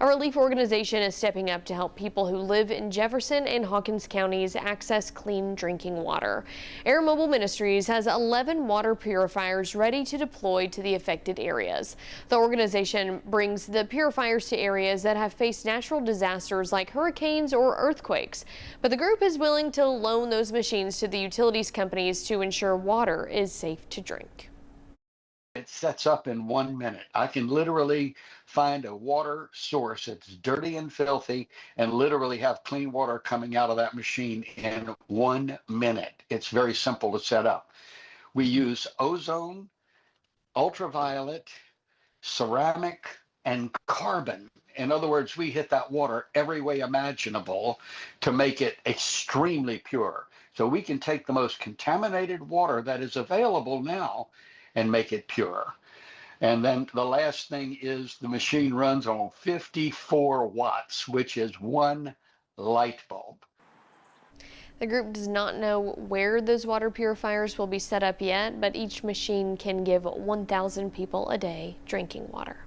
A relief organization is stepping up to help people who live in Jefferson and Hawkins counties access clean drinking water. Air Mobile Ministries has 11 water purifiers ready to deploy to the affected areas. The organization brings the purifiers to areas that have faced natural disasters like hurricanes or earthquakes. But the group is willing to loan those machines to the utilities companies to ensure water is safe to drink. It sets up in 1 minute. I can literally find a water source that's dirty and filthy and literally have clean water coming out of that machine in 1 minute. It's very simple to set up. We use ozone, ultraviolet, ceramic, and carbon. In other words, we hit that water every way imaginable to make it extremely pure. So we can take the most contaminated water that is available now and make it pure. And then the last thing is the machine runs on 54 watts, which is one light bulb. The group does not know where those water purifiers will be set up yet, but each machine can give 1,000 people a day drinking water.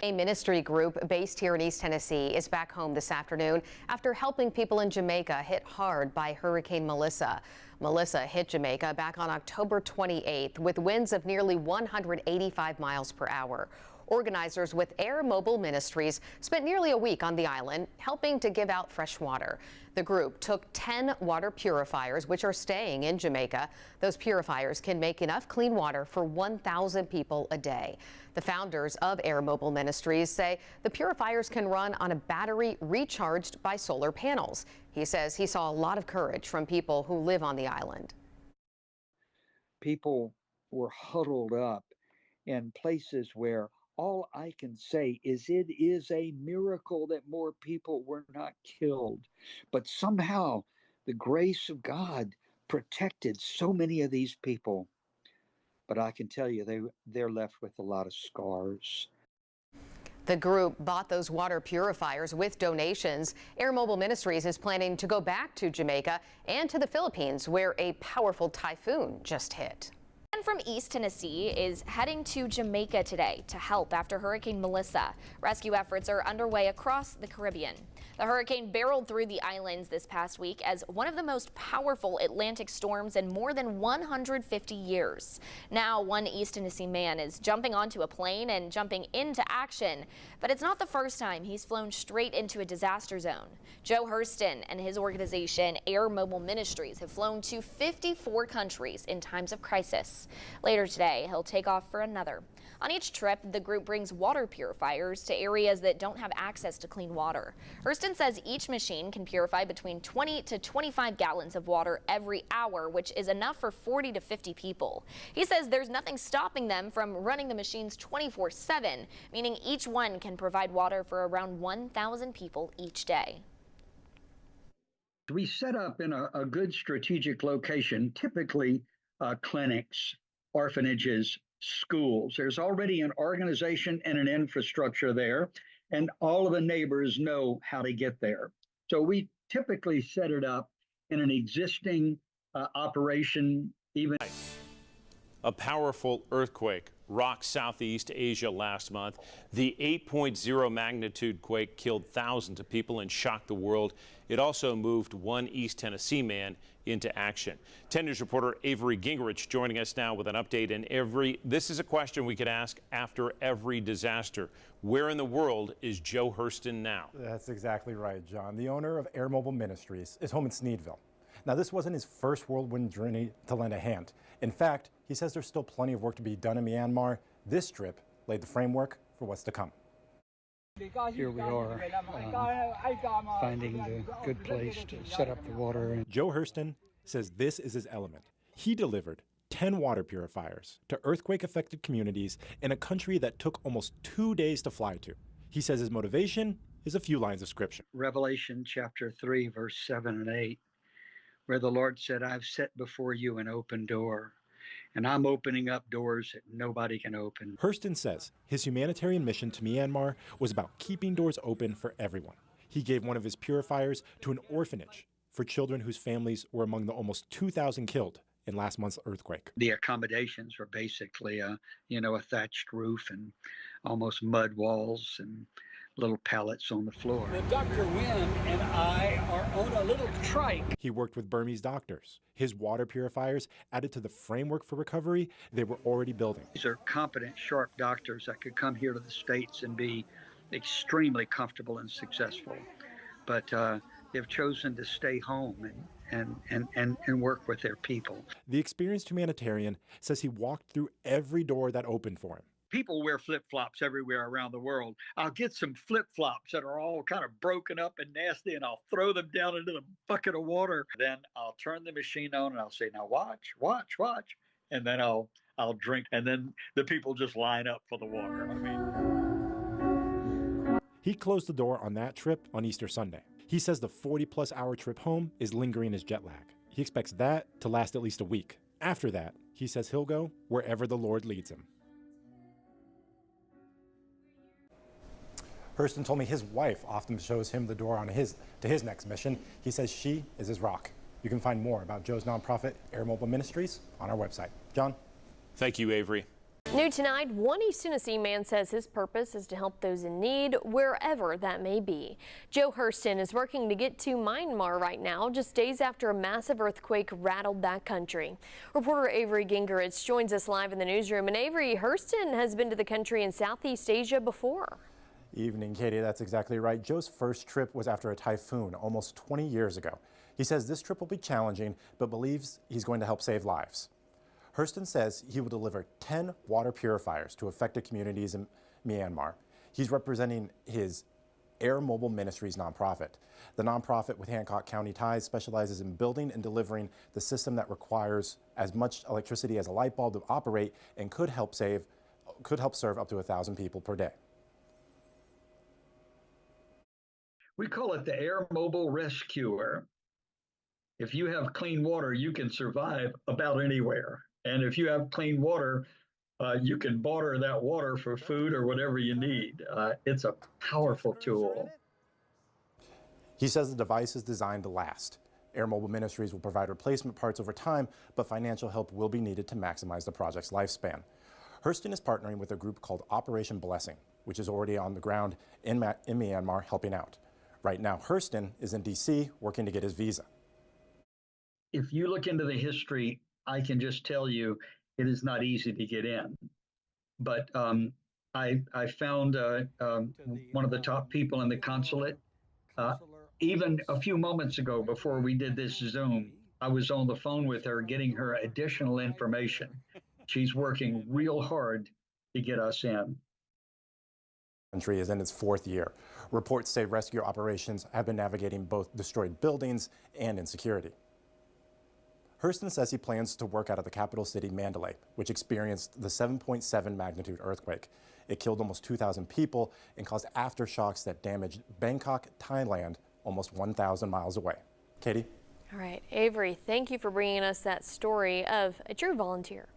A ministry group based here in East Tennessee is back home this afternoon after helping people in Jamaica hit hard by Hurricane Melissa. Melissa hit Jamaica back on October 28th with winds of nearly 185 miles per hour. Organizers with Air Mobile Ministries spent nearly a week on the island helping to give out fresh water. The group took 10 water purifiers, which are staying in Jamaica. Those purifiers can make enough clean water for 1,000 people a day. The founders of Air Mobile Ministries say the purifiers can run on a battery recharged by solar panels. He says he saw a lot of courage from people who live on the island. People were huddled up in places where all I can say is it is a miracle that more people were not killed. But somehow the grace of God protected so many of these people. But I can tell you they're left with a lot of scars. The group bought those water purifiers with donations. Air Mobile Ministries is planning to go back to Jamaica and to the Philippines, where a powerful typhoon just hit. And from East Tennessee is heading to Jamaica today to help after Hurricane Melissa. Rescue efforts are underway across the Caribbean. The hurricane barreled through the islands this past week as one of the most powerful Atlantic storms in more than 150 years. Now, one East Tennessee man is jumping onto a plane and jumping into action. But it's not the first time he's flown straight into a disaster zone. Joe Hurston and his organization, Air Mobile Ministries, have flown to 54 countries in times of crisis. Later today, he'll take off for another. On each trip, the group brings water purifiers to areas that don't have access to clean water. Hurston says each machine can purify between 20 to 25 gallons of water every hour, which is enough for 40 to 50 people. He says there's nothing stopping them from running the machines 24/7, meaning each one can provide water for around 1,000 people each day. We set up in a good strategic location, typically clinics, orphanages, schools. There's already an organization and an infrastructure there, and all of the neighbors know how to get there. So we typically set it up in an existing operation. A powerful earthquake rocked Southeast Asia last month. The 8.0 magnitude quake killed thousands of people and shocked the world. It also moved one East Tennessee man into action. 10 News reporter Avery Gingrich joining us now with an update. And this is a question we could ask after every disaster. Where in the world is Joe Hurston now? That's exactly right, John. The owner of Air Mobile Ministries is home in Sneedville. Now, this wasn't his first whirlwind journey to lend a hand. In fact, he says there's still plenty of work to be done in Myanmar. This trip laid the framework for what's to come. Here we are, finding the good place to set up the water. Joe Hurston says this is his element. He delivered 10 water purifiers to earthquake-affected communities in a country that took almost 2 days to fly to. He says his motivation is a few lines of scripture. Revelation chapter 3, verse 7 and 8, where the Lord said, I've set before you an open door, and I'm opening up doors that nobody can open. Hurston says his humanitarian mission to Myanmar was about keeping doors open for everyone. He gave one of his purifiers to an orphanage for children whose families were among the almost 2,000 killed in last month's earthquake. The accommodations were basically a thatched roof and almost mud walls and little pallets on the floor. Dr. Wynn and I are on a little trike. He worked with Burmese doctors. His water purifiers added to the framework for recovery they were already building. These are competent, sharp doctors that could come here to the States and be extremely comfortable and successful. But they've chosen to stay home and work with their people. The experienced humanitarian says he walked through every door that opened for him. People wear flip-flops everywhere around the world. I'll get some flip-flops that are all kind of broken up and nasty, and I'll throw them down into the bucket of water. Then I'll turn the machine on and I'll say, now watch, watch, watch. And then I'll drink. And then the people just line up for the water. He closed the door on that trip on Easter Sunday. He says the 40-plus hour trip home is lingering his jet lag. He expects that to last at least a week. After that, he says he'll go wherever the Lord leads him. Hurston told me his wife often shows him the door on to his next mission. He says she is his rock. You can find more about Joe's nonprofit, Air Mobile Ministries, on our website. John? Thank you, Avery. New tonight, one East Tennessee man says his purpose is to help those in need wherever that may be. Joe Hurston is working to get to Myanmar right now, just days after a massive earthquake rattled that country. Reporter Avery Gingerich joins us live in the newsroom. And Avery, Hurston has been to the country in Southeast Asia before. Evening, Katie. That's exactly right. Joe's first trip was after a typhoon almost 20 years ago. He says this trip will be challenging, but believes he's going to help save lives. Hurston says he will deliver 10 water purifiers to affected communities in Myanmar. He's representing his Air Mobile Ministries nonprofit. The nonprofit with Hancock County ties specializes in building and delivering the system that requires as much electricity as a light bulb to operate and could help serve up to 1,000 people per day. We call it the Air Mobile Rescuer. If you have clean water, you can survive about anywhere. And if you have clean water, you can barter that water for food or whatever you need. It's a powerful tool. He says the device is designed to last. Air Mobile Ministries will provide replacement parts over time, but financial help will be needed to maximize the project's lifespan. Hurston is partnering with a group called Operation Blessing, which is already on the ground in Myanmar helping out. Right now, Hurston is in D.C. working to get his visa. If you look into the history, I can just tell you it is not easy to get in. But I found one of the top people in the consulate. Even a few moments ago, before we did this Zoom, I was on the phone with her getting her additional information. She's working real hard to get us in. Country is in its 4th year. Reports say rescue operations have been navigating both destroyed buildings and insecurity. Hurston says he plans to work out of the capital city, Mandalay, which experienced the 7.7 magnitude earthquake. It killed almost 2,000 people and caused aftershocks that damaged Bangkok, Thailand, almost 1,000 miles away. Katie? All right, Avery, thank you for bringing us that story of a true volunteer.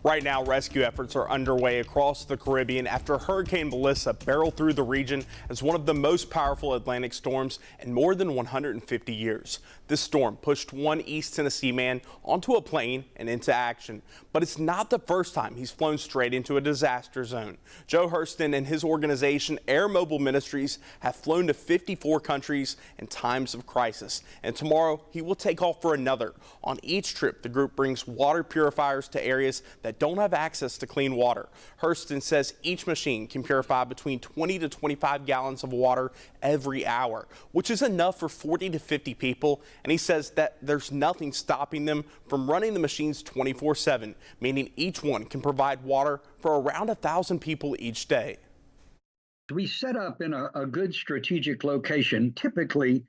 Right now, rescue efforts are underway across the Caribbean after Hurricane Melissa barreled through the region as one of the most powerful Atlantic storms in more than 150 years. This storm pushed one East Tennessee man onto a plane and into action. But it's not the first time he's flown straight into a disaster zone. Joe Hurston and his organization, Air Mobile Ministries, have flown to 54 countries in times of crisis. And tomorrow, he will take off for another. On each trip, the group brings water purifiers to areas that don't have access to clean water. Hurston says each machine can purify between 20 to 25 gallons of water every hour, which is enough for 40 to 50 people. And he says that there's nothing stopping them from running the machines 24/7, meaning each one can provide water for around 1,000 people each day. We set up in a good strategic location, typically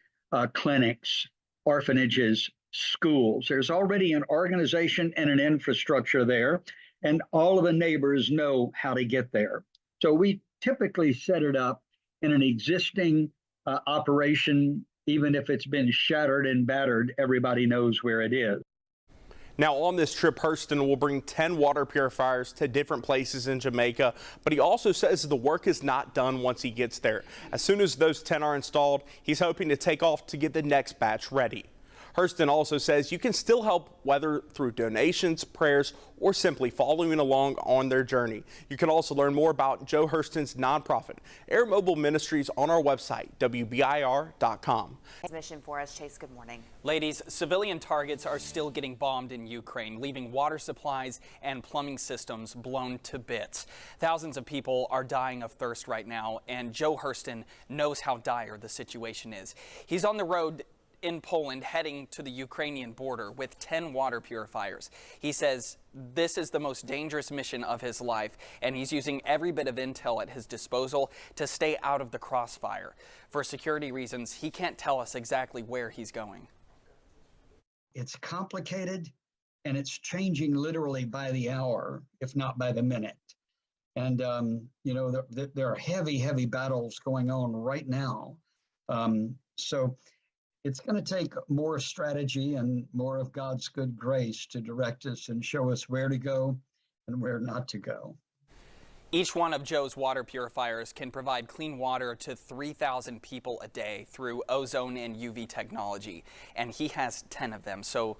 clinics, orphanages, schools. There's already an organization and an infrastructure there, and all of the neighbors know how to get there. So we typically set it up in an existing operation. Even if it's been shattered and battered, everybody knows where it is. Now on this trip, Hurston will bring 10 water purifiers to different places in Jamaica, but he also says the work is not done once he gets there. As soon as those 10 are installed, he's hoping to take off to get the next batch ready. Hurston also says you can still help, whether through donations, prayers, or simply following along on their journey. You can also learn more about Joe Hurston's nonprofit, Air Mobile Ministries, on our website, WBIR.com. Mission for us, Chase, good morning. Ladies, civilian targets are still getting bombed in Ukraine, leaving water supplies and plumbing systems blown to bits. Thousands of people are dying of thirst right now, and Joe Hurston knows how dire the situation is. He's on the road in Poland heading to the Ukrainian border with 10 water purifiers. He says this is the most dangerous mission of his life, and he's using every bit of intel at his disposal to stay out of the crossfire. For security reasons, he can't tell us exactly where he's going. It's complicated, and it's changing literally by the hour, if not by the minute. And, there are heavy battles going on right now. So it's going to take more strategy and more of God's good grace to direct us and show us where to go and where not to go. Each one of Joe's water purifiers can provide clean water to 3,000 people a day through ozone and UV technology, and he has 10 of them, so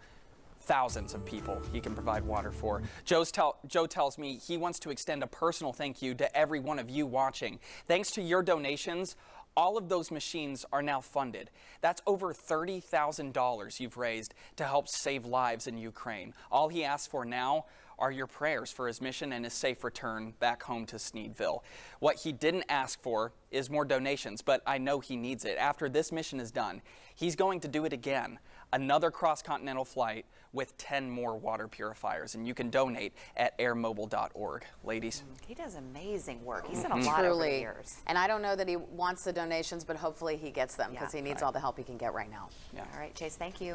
thousands of people he can provide water for. Joe tells me he wants to extend a personal thank you to every one of you watching. Thanks to your donations, all of those machines are now funded. That's over $30,000 you've raised to help save lives in Ukraine. All he asks for now are your prayers for his mission and his safe return back home to Sneedville. What he didn't ask for is more donations, but I know he needs it. After this mission is done, he's going to do it again. Another cross-continental flight with 10 more water purifiers, and you can donate at airmobile.org. Ladies. He does amazing work. He's done a lot over the years. And I don't know that he wants the donations, but hopefully he gets them because he needs all the help he can get right now. Yeah. All right, Chase, thank you.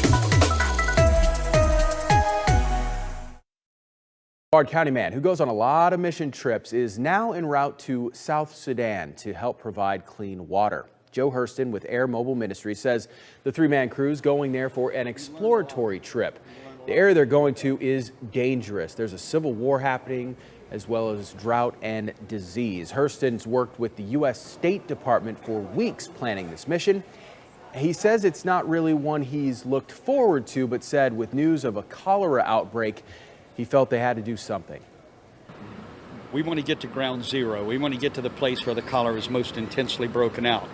Brevard County man who goes on a lot of mission trips is now en route to South Sudan to help provide clean water. Joe Hurston with Air Mobile Ministries says the three-man crew is going there for an exploratory trip. The area they're going to is dangerous. There's a civil war happening as well as drought and disease. Hurston's worked with the U.S. State Department for weeks planning this mission. He says it's not really one he's looked forward to, but said with news of a cholera outbreak, he felt they had to do something. We want to get to ground zero. We want to get to the place where the cholera is most intensely broken out.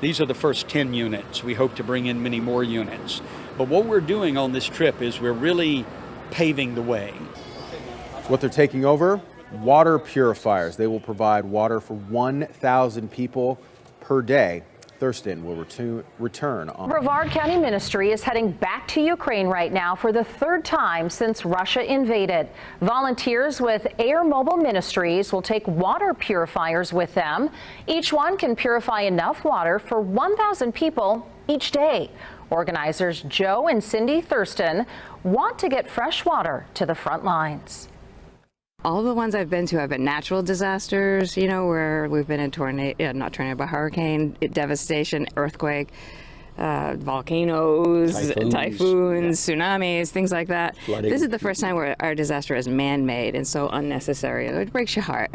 These are the first 10 units. We hope to bring in many more units. But what we're doing on this trip is we're really paving the way. What they're taking over? Water purifiers. They will provide water for 1,000 people per day. Thurston will return on. Brevard County Ministry is heading back to Ukraine right now for the third time since Russia invaded. Volunteers with Air Mobile Ministries will take water purifiers with them. Each one can purify enough water for 1,000 people each day. Organizers Joe and Cindy Thurston want to get fresh water to the front lines. All the ones I've been to have been natural disasters, where we've been in not tornado, but hurricane devastation, earthquake, volcanoes, typhoons, tsunamis, things like that. Flooding. This is the first time where our disaster is man-made and so unnecessary. It breaks your heart.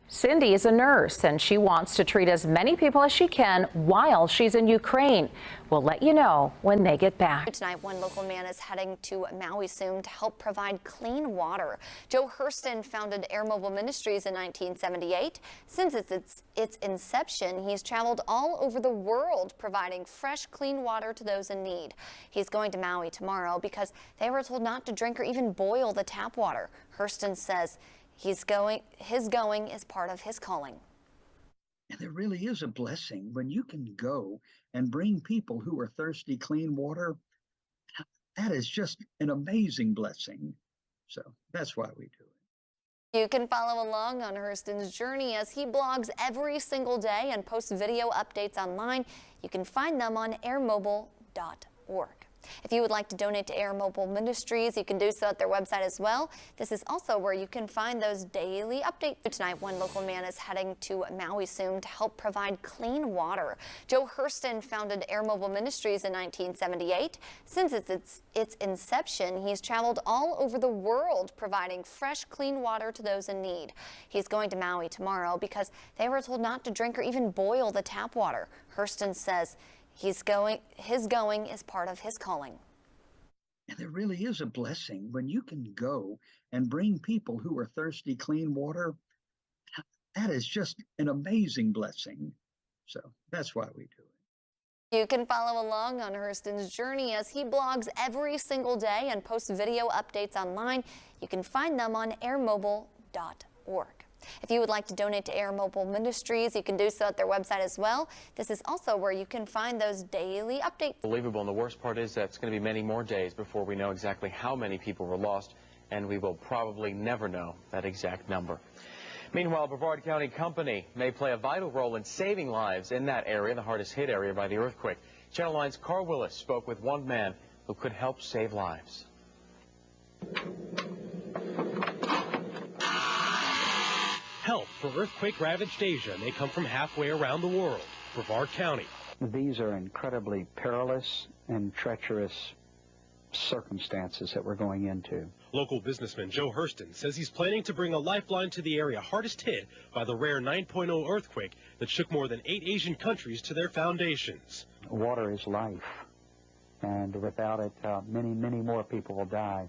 Cindy is a nurse, and she wants to treat as many people as she can while she's in Ukraine. We'll let you know when they get back. Tonight, one local man is heading to Maui soon to help provide clean water. Joe Hurston founded Air Mobile Ministries in 1978. Since its inception, he's traveled all over the world providing fresh, clean water to those in need. He's going to Maui tomorrow because they were told not to drink or even boil the tap water. Hurston says his going is part of his calling. And there really is a blessing when you can go and bring people who are thirsty clean water. That is just an amazing blessing. So that's why we do it. You can follow along on Hurston's journey as he blogs every single day and posts video updates online. You can find them on airmobile.org. If you would like to donate to Air Mobile Ministries, you can do so at their website as well. This is also where you can find those daily updates. Tonight, one local man is heading to Maui soon to help provide clean water. Joe Hurston founded Air Mobile Ministries in 1978. Since its inception, he's traveled all over the world providing fresh, clean water to those in need. He's going to Maui tomorrow because they were told not to drink or even boil the tap water. Hurston says his going is part of his calling. And there really is a blessing when you can go and bring people who are thirsty clean water. That is just an amazing blessing. So that's why we do it. You can follow along on Hurston's journey as he blogs every single day and posts video updates online. You can find them on airmobile.org. If you would like to donate to Air Mobile Ministries, you can do so at their website as well. This is also where you can find those daily updates. Unbelievable, and the worst part is that it's going to be many more days before we know exactly how many people were lost, and we will probably never know that exact number. Meanwhile, Brevard County Company may play a vital role in saving lives in that area, the hardest hit area by the earthquake. Channel 9's Carl Willis spoke with one man who could help save lives. Help for earthquake-ravaged Asia may come from halfway around the world. Brevard County. These are incredibly perilous and treacherous circumstances that we're going into. Local businessman Joe Hurston says he's planning to bring a lifeline to the area hardest hit by the rare 9.0 earthquake that shook more than 8 Asian countries to their foundations. Water is life, and without it, many more people will die.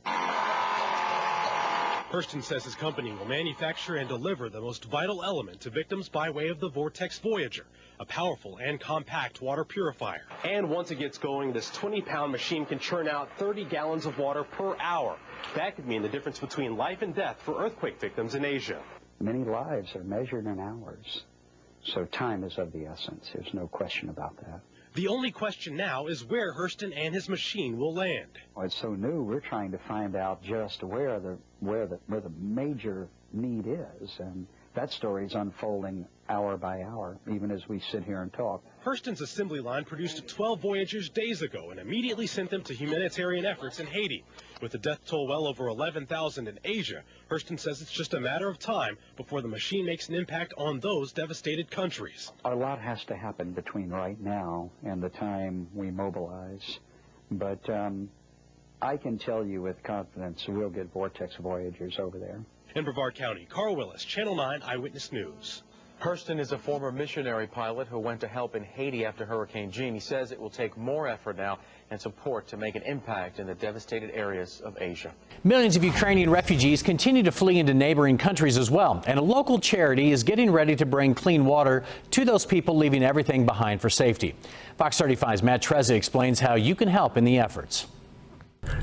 Hurston says his company will manufacture and deliver the most vital element to victims by way of the Vortex Voyager, a powerful and compact water purifier. And once it gets going, this 20-pound machine can churn out 30 gallons of water per hour. That could mean the difference between life and death for earthquake victims in Asia. Many lives are measured in hours, so time is of the essence. There's no question about that. The only question now is where Hurston and his machine will land. Well, it's so new, we're trying to find out just where the major need is, and that story is unfolding hour by hour, even as we sit here and talk. Hurston's assembly line produced 12 Voyagers days ago and immediately sent them to humanitarian efforts in Haiti. With the death toll well over 11,000 in Asia, Hurston says it's just a matter of time before the machine makes an impact on those devastated countries. A lot has to happen between right now and the time we mobilize, but I can tell you with confidence we'll get Vortex Voyagers over there. In Brevard County, Carl Willis, Channel 9 Eyewitness News. Hurston is a former missionary pilot who went to help in Haiti after Hurricane Jeanne. He says it will take more effort now and support to make an impact in the devastated areas of Asia. Millions of Ukrainian refugees continue to flee into neighboring countries as well, and a local charity is getting ready to bring clean water to those people leaving everything behind for safety. Fox 35's Matt Trezza explains how you can help in the efforts.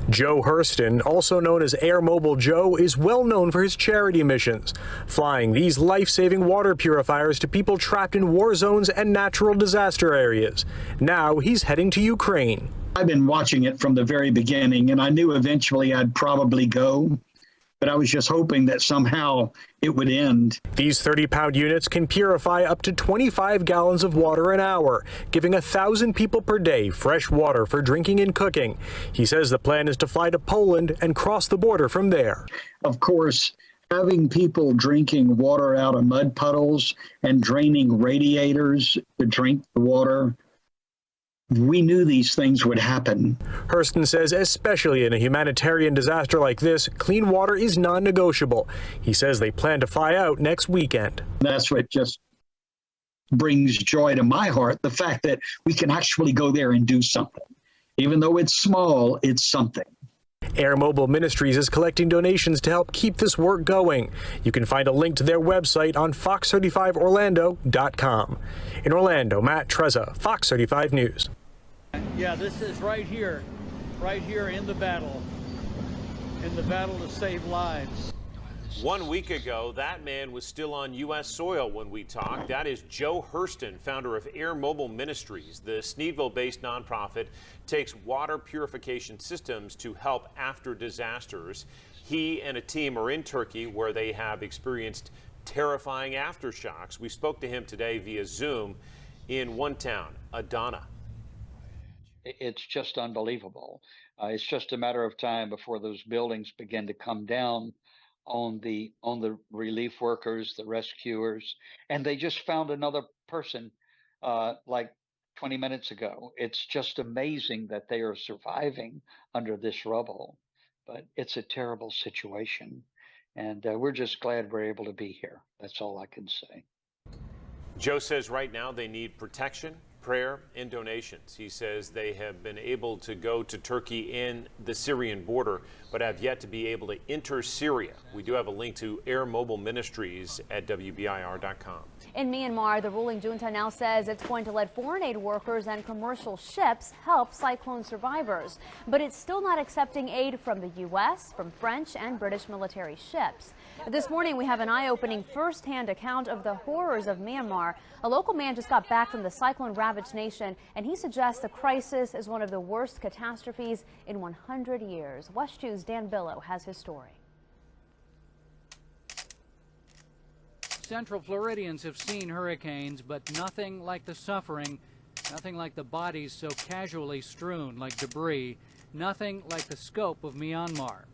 Joe Hurston, also known as Air Mobile Joe, is well known for his charity missions, flying these life-saving water purifiers to people trapped in war zones and natural disaster areas. Now he's heading to Ukraine. I've been watching it from the very beginning, and I knew eventually I'd probably go, but I was just hoping that somehow it would end. These 30-pound units can purify up to 25 gallons of water an hour, giving 1,000 people per day fresh water for drinking and cooking. He says the plan is to fly to Poland and cross the border from there. Of course, having people drinking water out of mud puddles and draining radiators to drink the water, we knew these things would happen. Hurston says especially in a humanitarian disaster like this, clean water is non-negotiable. He says they plan to fly out next weekend. That's what just brings joy to my heart, the fact that we can actually go there and do something. Even though it's small, it's something. Air Mobile Ministries is collecting donations to help keep this work going. You can find a link to their website on fox35orlando.com. In Orlando, Matt Trezza, Fox 35 News. Yeah, this is right here in the battle to save lives. 1 week ago, that man was still on U.S. soil when we talked. That is Joe Hurston, founder of Air Mobile Ministries. The Sneedville-based nonprofit takes water purification systems to help after disasters. He and a team are in Turkey, where they have experienced terrifying aftershocks. We spoke to him today via Zoom in one town, Adana. It's just unbelievable. It's just a matter of time before those buildings begin to come down on the relief workers, the rescuers, and they just found another person like 20 minutes ago. It's just amazing that they are surviving under this rubble, but it's a terrible situation, and we're just glad we're able to be here. That's all I can say. Joe says right now they need protection, prayer and donations. He says they have been able to go to Turkey and the Syrian border, but have yet to be able to enter Syria. We do have a link to Air Mobile Ministries at WBIR.com. In Myanmar, the ruling junta now says it's going to let foreign aid workers and commercial ships help cyclone survivors. But it's still not accepting aid from the U.S., from French and British military ships. This morning, we have an eye-opening first-hand account of the horrors of Myanmar. A local man just got back from the cyclone-ravaged nation, and he suggests the crisis is one of the worst catastrophes in 100 years. West 2's Dan Billow has his story. Central Floridians have seen hurricanes, but nothing like the suffering, nothing like the bodies so casually strewn like debris, nothing like the scope of Myanmar.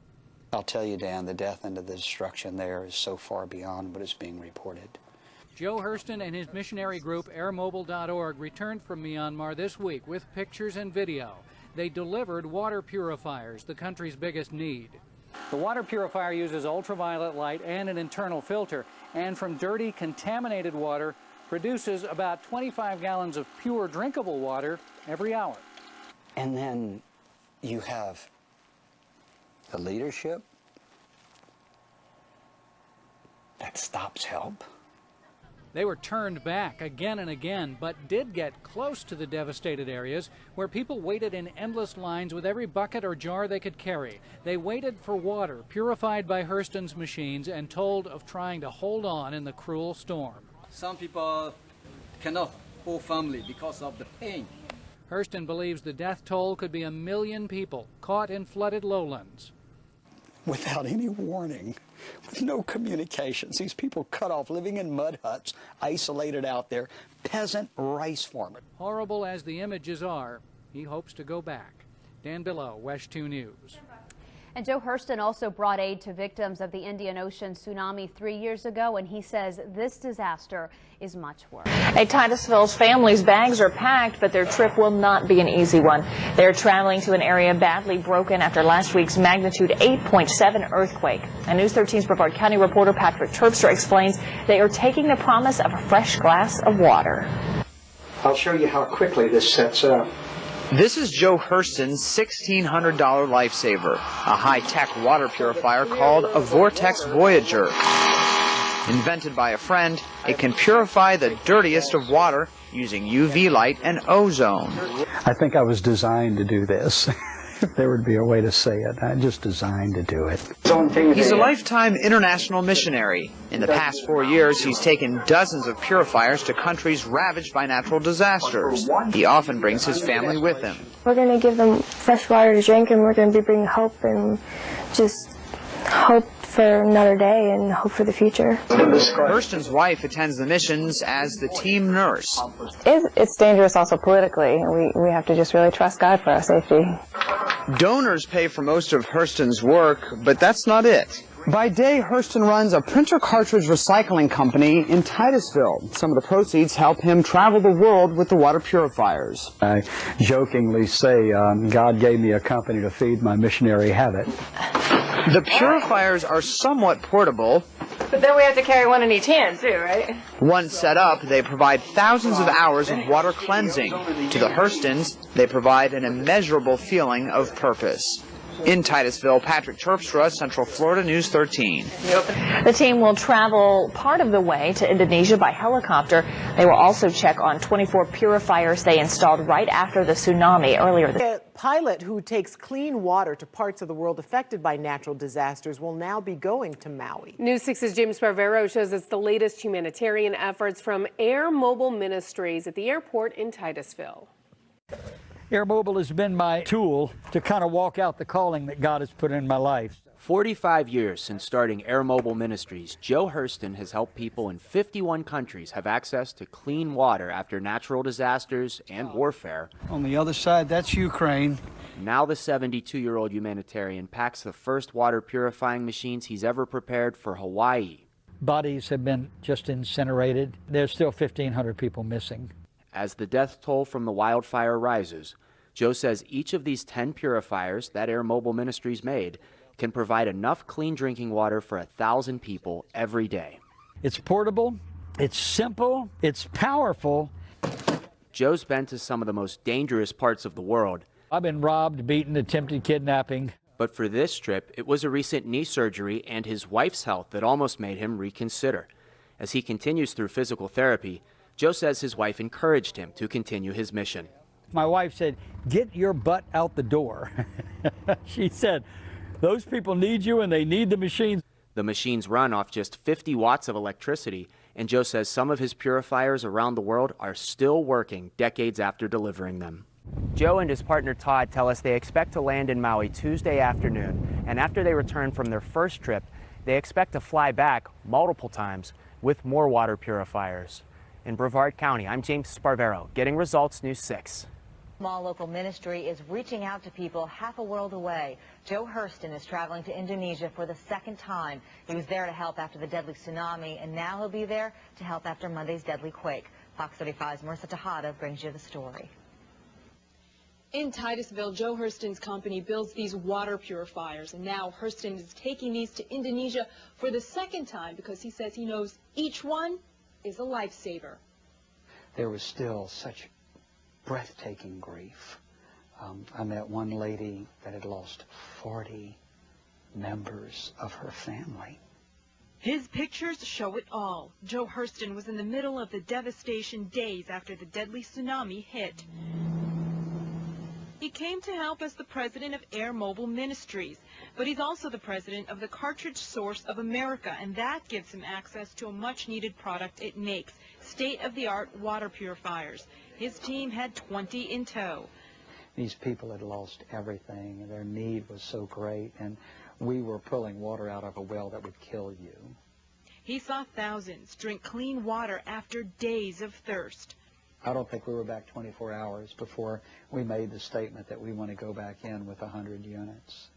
I'll tell you, Dan, the death and the destruction there is so far beyond what is being reported. Joe Hurston and his missionary group airmobile.org returned from Myanmar this week with pictures and video. They delivered water purifiers, the country's biggest need. The water purifier uses ultraviolet light and an internal filter, and from dirty, contaminated water produces about 25 gallons of pure drinkable water every hour. And then you have the leadership that stops help. They were turned back again and again, but did get close to the devastated areas where people waited in endless lines with every bucket or jar they could carry. They waited for water purified by Hurston's machines and told of trying to hold on in the cruel storm. Some people cannot hold firmly because of the pain. Hurston believes the death toll could be 1 million people caught in flooded lowlands. Without any warning, with no communications, these people cut off, living in mud huts, isolated out there, peasant rice farmers. Horrible as the images are, he hopes to go back. Dan Billow, West 2 News. And Joe Hurston also brought aid to victims of the Indian Ocean tsunami 3 years ago, and he says this disaster is much worse. At Titusville's families' bags are packed, but their trip will not be an easy one. They're traveling to an area badly broken after last week's magnitude 8.7 earthquake. And News 13's Brevard County reporter Patrick Terpstra explains they are taking the promise of a fresh glass of water. I'll show you how quickly this sets up. This is Joe Hurston's $1,600 lifesaver, a high-tech water purifier called a Vortex Voyager. Invented by a friend, it can purify the dirtiest of water using UV light and ozone. I think I was designed to do this. If there would be a way to say it, I'm just designed to do it. He's a lifetime international missionary. In the past 4 years, he's taken dozens of purifiers to countries ravaged by natural disasters. He often brings his family with him. We're going to give them fresh water to drink, and we're going to be bringing hope and just hope for another day and hope for the future. Hurston's wife attends the missions as the team nurse. It's dangerous also politically, and we have to just really trust God for our safety. Donors pay for most of Hurston's work, but that's not it. By day, Hurston runs a printer cartridge recycling company in Titusville. Some of the proceeds help him travel the world with the water purifiers. I jokingly say God gave me a company to feed my missionary habit. The purifiers are somewhat portable. But then we have to carry one in each hand, too, right? Once set up, they provide thousands of hours of water cleansing. To the Hurstons, they provide an immeasurable feeling of purpose. In Titusville, Patrick Terpstra, Central Florida News 13. The team will travel part of the way to Indonesia by helicopter. They will also check on 24 purifiers they installed right after the tsunami earlier this year. A pilot who takes clean water to parts of the world affected by natural disasters will now be going to Maui. News 6's James Barbero shows us the latest humanitarian efforts from Air Mobile Ministries at the airport in Titusville. Air Mobile has been my tool to kind of walk out the calling that God has put in my life. 45 years since starting Air Mobile Ministries, Joe Hurston has helped people in 51 countries have access to clean water after natural disasters and warfare. On the other side, that's Ukraine. Now the 72-year-old humanitarian packs the first water purifying machines he's ever prepared for Hawaii. Bodies have been just incinerated. There's still 1,500 people missing. As the death toll from the wildfire rises, Joe says each of these 10 purifiers that Air Mobile Ministries made can provide enough clean drinking water for 1,000 people every day. It's portable, it's simple, it's powerful, Joe's been to some of the most dangerous parts of the world. I've been robbed, beaten, attempted kidnapping. But for this trip, it was a recent knee surgery and his wife's health that almost made him reconsider. As he continues through physical therapy, Joe says his wife encouraged him to continue his mission. My wife said, "Get your butt out the door." She said, "Those people need you and they need the machines." The machines run off just 50 watts of electricity, and Joe says some of his purifiers around the world are still working decades after delivering them. Joe and his partner Todd tell us they expect to land in Maui Tuesday afternoon, and after they return from their first trip, they expect to fly back multiple times with more water purifiers. In Brevard County, I'm James Sparvero, getting Results News 6. Small local ministry is reaching out to people half a world away. Joe Hurston is traveling to Indonesia for the second time. He was there to help after the deadly tsunami, and now he'll be there to help after Monday's deadly quake. Fox 35's Marissa Tejada brings you the story. In Titusville, Joe Hurston's company builds these water purifiers, and now Hurston is taking these to Indonesia for the second time because he says he knows each one is a lifesaver. There was still such breathtaking grief. I met one lady that had lost 40 members of her family. His pictures show it all. Joe Hurston was in the middle of the devastation days after the deadly tsunami hit. He came to help as the president of Air Mobile Ministries, but he's also the president of the Cartridge Source of America, and that gives him access to a much-needed product it makes, state-of-the-art water purifiers. His team had 20 in tow. These people had lost everything, and their need was so great, and we were pulling water out of a well that would kill you. He saw thousands drink clean water after days of thirst. I don't think we were back 24 hours before we made the statement that we want to go back in with 100 units.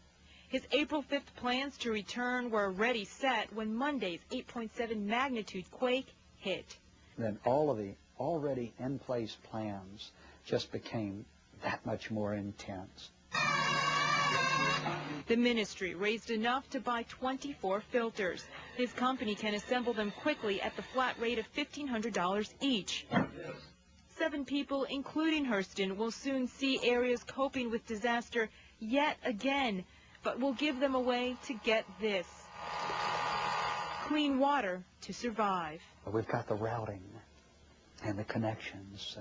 His April 5th plans to return were already set when Monday's 8.7 magnitude quake hit. Then all of the already in place plans just became that much more intense. The ministry raised enough to buy 24 filters. His company can assemble them quickly at the flat rate of $1,500 each. 7 people, including Hurston, will soon see areas coping with disaster yet again, but will give them a way to get this: clean water to survive. We've got the routing and the connections.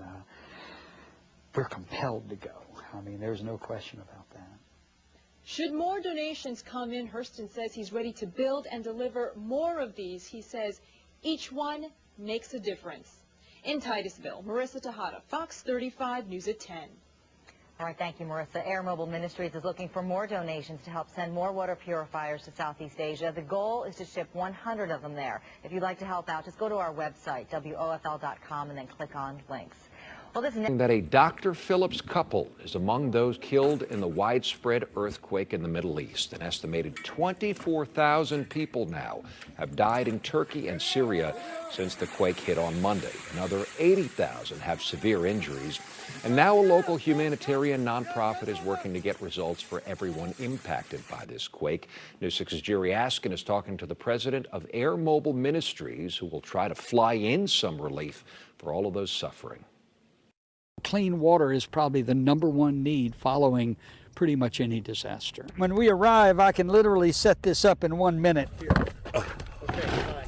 We're compelled to go. I mean, there's no question about that. Should more donations come in, Hurston says he's ready to build and deliver more of these. He says each one makes a difference. In Titusville, Marissa Tejada, Fox 35 News at 10. All right, thank you, Marissa. Air Mobile Ministries is looking for more donations to help send more water purifiers to Southeast Asia. The goal is to ship 100 of them there. If you'd like to help out, just go to our website, WOFL.com, and then click on links. Well, this is that a Dr. Phillips couple is among those killed in the widespread earthquake in the Middle East. An estimated 24,000 people now have died in Turkey and Syria since the quake hit on Monday. Another 80,000 have severe injuries. And now a local humanitarian nonprofit is working to get results for everyone impacted by this quake. News 6's Jerry Askin is talking to the president of Air Mobile Ministries, who will try to fly in some relief for all of those suffering. Clean water is probably the #1 need following pretty much any disaster. When we arrive, I can literally set this up in 1 minute.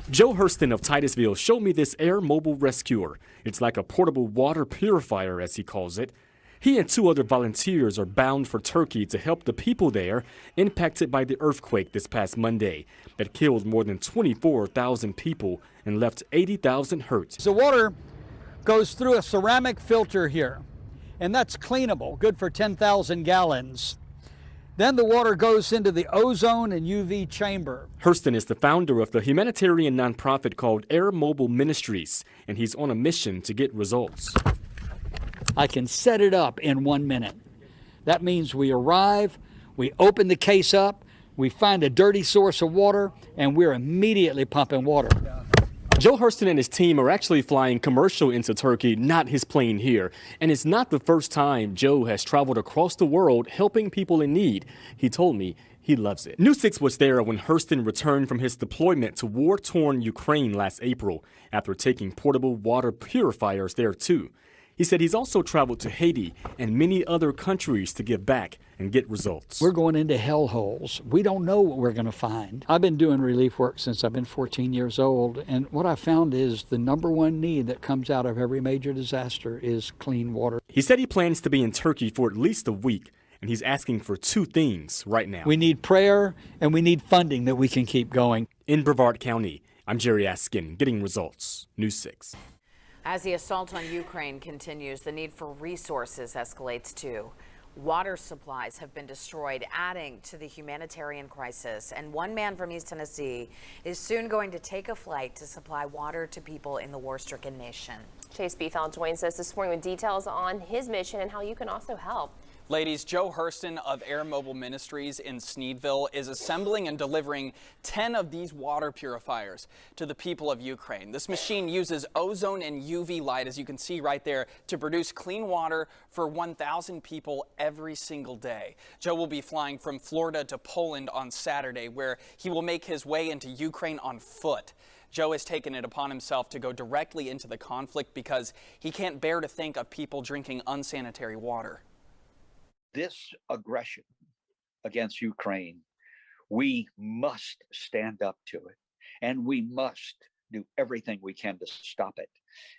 Joe Hurston of Titusville showed me this Air Mobile Rescuer. It's like a portable water purifier, as he calls it. He and 2 other volunteers are bound for Turkey to help the people there impacted by the earthquake this past Monday that killed more than 24,000 people and left 80,000 hurt. The water goes through a ceramic filter here, and that's cleanable, good for 10,000 gallons. Then the water goes into the ozone and UV chamber. Hurston is the founder of the humanitarian nonprofit called Air Mobile Ministries, and he's on a mission to get results. I can set it up in 1 minute. That means we arrive, we open the case up, we find a dirty source of water, and we're immediately pumping water. Joe Hurston and his team are actually flying commercial into Turkey, not his plane here. And it's not the first time Joe has traveled across the world helping people in need. He told me he loves it. News 6 was there when Hurston returned from his deployment to war-torn Ukraine last April after taking portable water purifiers there too. He said he's also traveled to Haiti and many other countries to give back and get results. We're going into hellholes. We don't know what we're going to find. I've been doing relief work since I've been 14 years old, and what I found is the number one need that comes out of every major disaster is clean water. He said he plans to be in Turkey for at least a week, and he's asking for two things right now. We need prayer, and we need funding that we can keep going. In Brevard County, I'm Jerry Askin, Getting Results, News 6. As the assault on Ukraine continues, the need for resources escalates too. Water supplies have been destroyed, adding to the humanitarian crisis. And one man from East Tennessee is soon going to take a flight to supply water to people in the war-stricken nation. Chase Bethal joins us this morning with details on his mission and how you can also help. Ladies, Joe Hurston of Air Mobile Ministries in Sneedville is assembling and delivering 10 of these water purifiers to the people of Ukraine. This machine uses ozone and UV light, as you can see right there, to produce clean water for 1,000 people every single day. Joe will be flying from Florida to Poland on Saturday, where he will make his way into Ukraine on foot. Joe has taken it upon himself to go directly into the conflict because he can't bear to think of people drinking unsanitary water. This aggression against Ukraine, we must stand up to it, and we must do everything we can to stop it.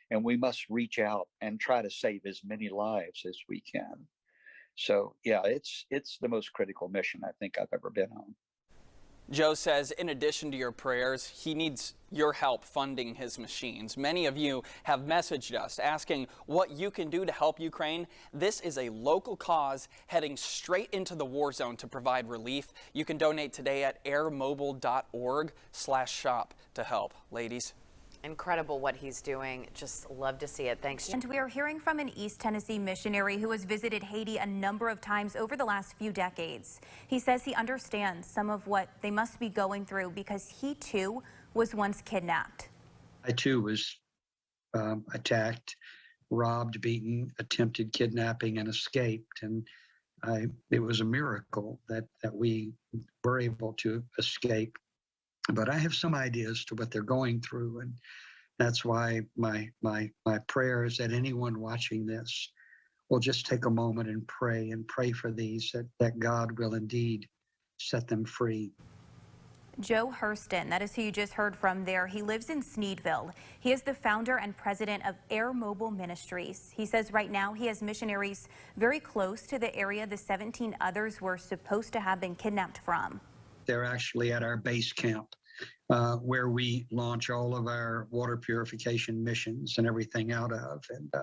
And we must reach out and try to save as many lives as we can. So yeah, it's the most critical mission I think I've ever been on. Joe says in addition to your prayers, he needs your help funding his machines. Many of you have messaged us asking what you can do to help Ukraine. This is a local cause heading straight into the war zone to provide relief. You can donate today at airmobile.org/shop to help. Ladies. Incredible what he's doing. Just love to see it. Thanks. And we are hearing from an East Tennessee missionary who has visited Haiti a number of times over the last few decades. He says he understands some of what they must be going through because he too was once kidnapped. I too was attacked, robbed, beaten, attempted kidnapping, and escaped. And it was a miracle that we were able to escape. But I have some ideas to what they're going through, and that's why my prayer is that anyone watching this will just take a moment and pray for these, that God will indeed set them free. Joe Hurston, that is who you just heard from there. He lives in Sneedville. He is the founder and president of Air Mobile Ministries. He says right now he has missionaries very close to the area the 17 others were supposed to have been kidnapped from. They're actually at our base camp where we launch all of our water purification missions and everything out of. And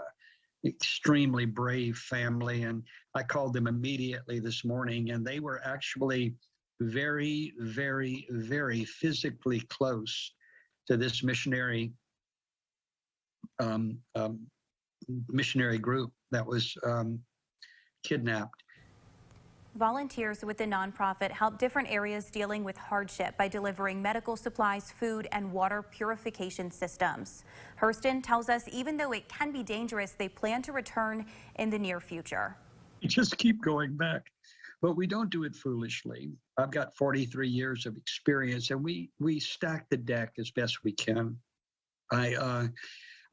extremely brave family. And I called them immediately this morning, and they were actually very, very, very physically close to this missionary group that was kidnapped. Volunteers with the nonprofit help different areas dealing with hardship by delivering medical supplies, food, and water purification systems. Hurston tells us even though it can be dangerous, they plan to return in the near future. You just keep going back, but we don't do it foolishly. I've got 43 years of experience, and we stack the deck as best we can. I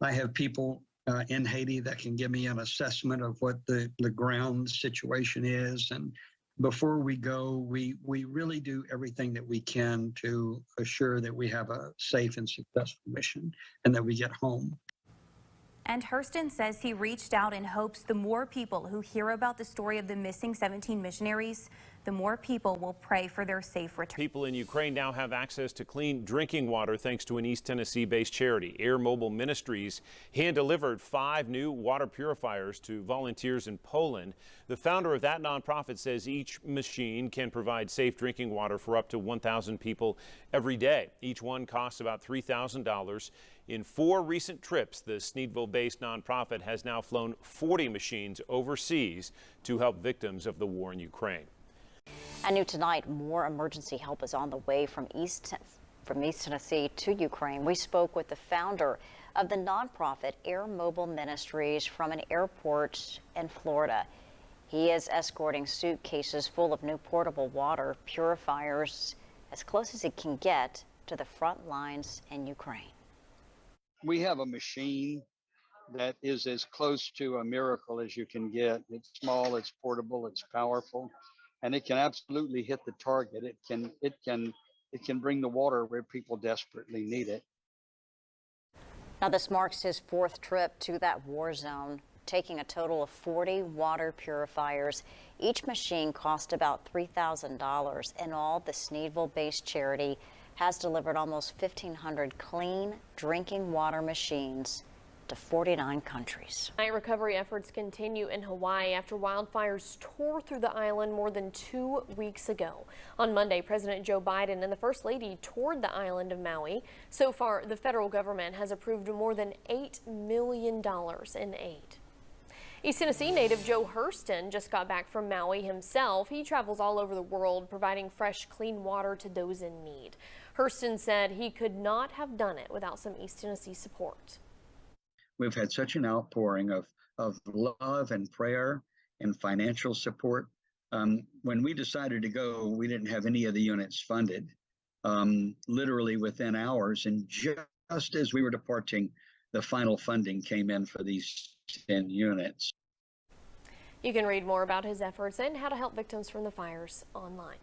have people in Haiti that can give me an assessment of what the ground situation is, and before we go, we really do everything that we can to assure that we have a safe and successful mission and that we get home. And Hurston says he reached out in hopes the more people who hear about the story of the missing 17 missionaries, the more people will pray for their safe return. People in Ukraine now have access to clean drinking water thanks to an East Tennessee-based charity. Air Mobile Ministries hand-delivered 5 new water purifiers to volunteers in Poland. The founder of that nonprofit says each machine can provide safe drinking water for up to 1,000 people every day. Each one costs about $3,000. In 4 recent trips, the Sneedville-based nonprofit has now flown 40 machines overseas to help victims of the war in Ukraine. And new tonight, more emergency help is on the way from East Tennessee to Ukraine. We spoke with the founder of the nonprofit Air Mobile Ministries from an airport in Florida. He is escorting suitcases full of new portable water purifiers as close as he can get to the front lines in Ukraine. We have a machine that is as close to a miracle as you can get. It's small, it's portable, it's powerful, and it can absolutely hit the target. It can bring the water where people desperately need it. Now, this marks his 4th trip to that war zone, taking a total of 40 water purifiers. Each machine cost about $3,000. In all, the Sneedville-based charity has delivered almost 1,500 clean drinking water machines to 49 countries. Night recovery efforts continue in Hawaii after wildfires tore through the island more than 2 weeks ago. On Monday, President Joe Biden and the First Lady toured the island of Maui. So far, the federal government has approved more than $8 million in aid. East Tennessee native Joe Hurston just got back from Maui himself. He travels all over the world providing fresh, clean water to those in need. Hurston said he could not have done it without some East Tennessee support. We've had such an outpouring of love and prayer and financial support. When we decided to go, we didn't have any of the units funded. Literally within hours, and just as we were departing, the final funding came in for these 10 units. You can read more about his efforts and how to help victims from the fires online.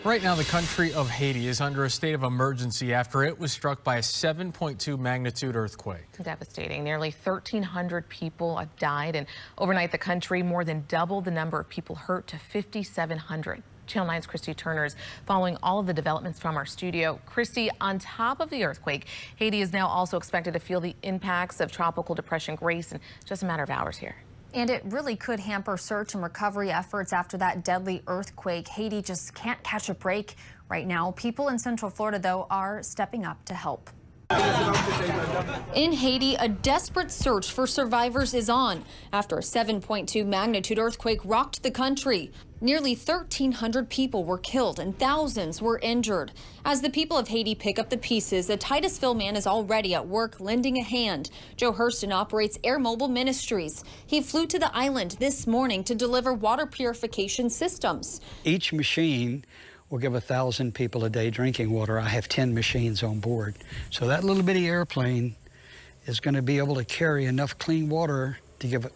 Right now, the country of Haiti is under a state of emergency after it was struck by a 7.2 magnitude earthquake. Devastating. Nearly 1,300 people have died, and overnight the country more than doubled the number of people hurt to 5,700. Channel 9's Christy Turner is following all of the developments from our studio. Christy, on top of the earthquake, Haiti is now also expected to feel the impacts of Tropical Depression Grace in just a matter of hours here. And it really could hamper search and recovery efforts after that deadly earthquake. Haiti just can't catch a break right now. People in Central Florida, though, are stepping up to help. In Haiti, a desperate search for survivors is on after a 7.2 magnitude earthquake rocked the country. Nearly 1,300 people were killed and thousands were injured. As the people of Haiti pick up the pieces, a Titusville man is already at work lending a hand. Joe Hurston operates Air Mobile Ministries. He flew to the island this morning to deliver water purification systems. Each machine will give 1,000 people a day drinking water. I have 10 machines on board. So that little bitty airplane is going to be able to carry enough clean water to give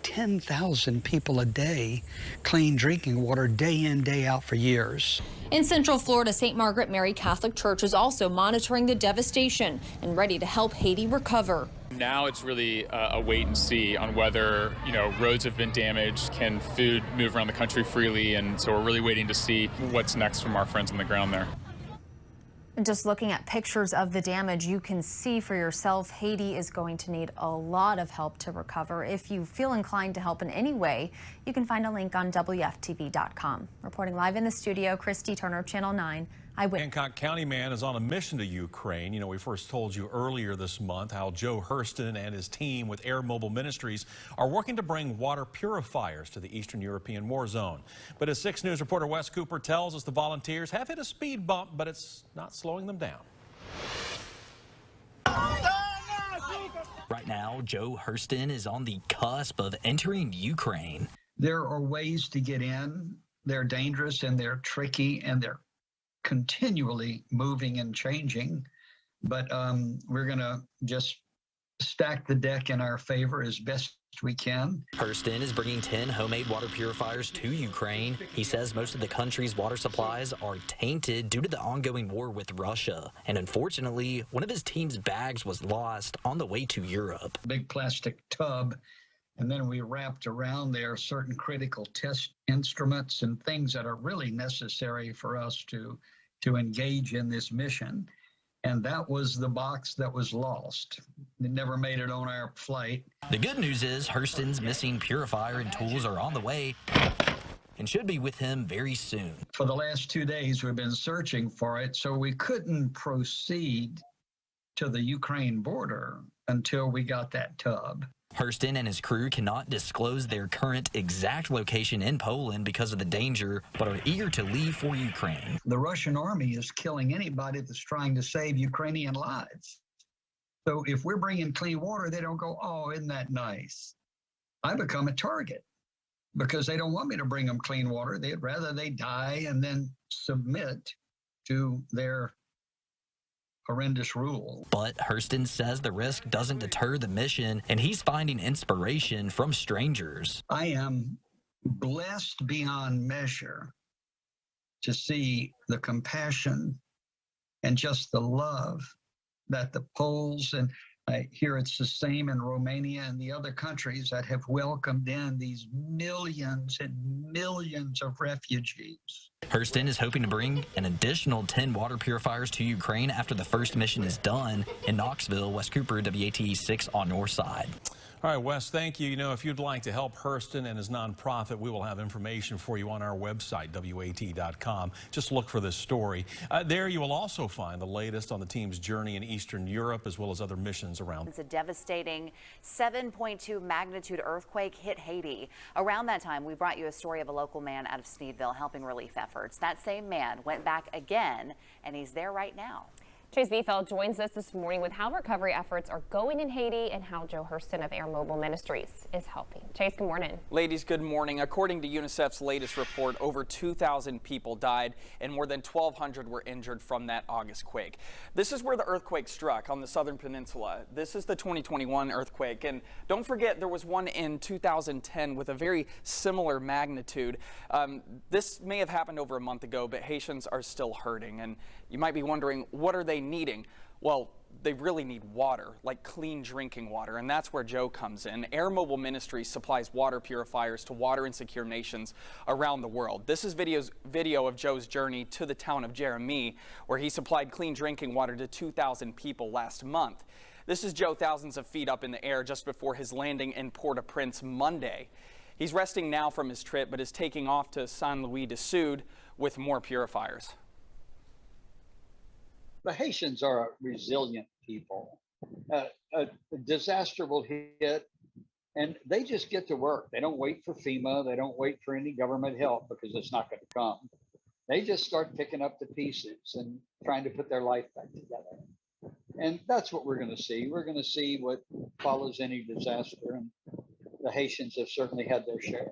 10,000 people a day clean drinking water day in, day out for years. In Central Florida, St. Margaret Mary Catholic Church is also monitoring the devastation and ready to help Haiti recover. Now it's really a wait and see on whether, roads have been damaged, can food move around the country freely, and so we're really waiting to see what's next from our friends on the ground there. Just looking at pictures of the damage, you can see for yourself Haiti is going to need a lot of help to recover. If you feel inclined to help in any way, you can find a link on WFTV.com. Reporting live in the studio, Christy Turner, Channel 9. Hancock County man is on a mission to Ukraine. We first told you earlier this month how Joe Hurston and his team with Air Mobile Ministries are working to bring water purifiers to the Eastern European war zone. But as 6 News reporter Wes Cooper tells us, the volunteers have hit a speed bump, but it's not slowing them down. Right now, Joe Hurston is on the cusp of entering Ukraine. There are ways to get in. They're dangerous and they're tricky and they're continually moving and changing, but we're going to just stack the deck in our favor as best we can. Hurston is bringing 10 homemade water purifiers to Ukraine. He says most of the country's water supplies are tainted due to the ongoing war with Russia. And unfortunately, one of his team's bags was lost on the way to Europe. Big plastic tub, and then we wrapped around there certain critical test instruments and things that are really necessary for us to engage in this mission. And that was the box that was lost. It never made it on our flight. The good news is Hurston's missing purifier and tools are on the way and should be with him very soon. For the last 2 days, we've been searching for it, so we couldn't proceed to the Ukraine border until we got that tub. Hurston and his crew cannot disclose their current exact location in Poland because of the danger, but are eager to leave for Ukraine. The Russian army is killing anybody that's trying to save Ukrainian lives. So if we're bringing clean water, they don't go, oh, isn't that nice? I become a target because they don't want me to bring them clean water. They'd rather they die and then submit to their horrendous rule. But Hurston says the risk doesn't deter the mission, and he's finding inspiration from strangers. I am blessed beyond measure to see the compassion and just the love that the Poles, and I hear it's the same in Romania and the other countries that have welcomed in these millions and millions of refugees. Hurston is hoping to bring an additional 10 water purifiers to Ukraine after the first mission is done. In Knoxville, Wes Cooper, WATE 6 on Northside. All right, Wes, thank you. You know, if you'd like to help Hurston and his nonprofit, we will have information for you on our website, WAT.com. Just look for this story. There you will also find the latest on the team's journey in Eastern Europe, as well as other missions around. It's a devastating 7.2 magnitude earthquake hit Haiti. Around that time, we brought you a story of a local man out of Sneedville helping relief efforts. That same man went back again, and he's there right now. Chase Biefeld joins us this morning with how recovery efforts are going in Haiti and how Joe Hurston of Air Mobile Ministries is helping. Chase, good morning. Ladies, good morning. According to UNICEF's latest report, over 2,000 people died and more than 1,200 were injured from that August quake. This is where the earthquake struck on the southern peninsula. This is the 2021 earthquake. And don't forget, there was one in 2010 with a very similar magnitude. This may have happened over a month ago, but Haitians are still hurting. And you might be wondering, what are they needing? Well, they really need water, like clean drinking water, and that's where Joe comes in. Air Mobile Ministries supplies water purifiers to water insecure nations around the world. This is video of Joe's journey to the town of Jeremy, where he supplied clean drinking water to 2,000 people last month. This is Joe thousands of feet up in the air just before his landing in Port-au-Prince Monday. He's resting now from his trip, but is taking off to Saint Louis du Sud with more purifiers. The Haitians are a resilient people. A disaster will hit, and they just get to work. They don't wait for FEMA. They don't wait for any government help because it's not going to come. They just start picking up the pieces and trying to put their life back together. And that's what we're going to see. We're going to see what follows any disaster, and the Haitians have certainly had their share.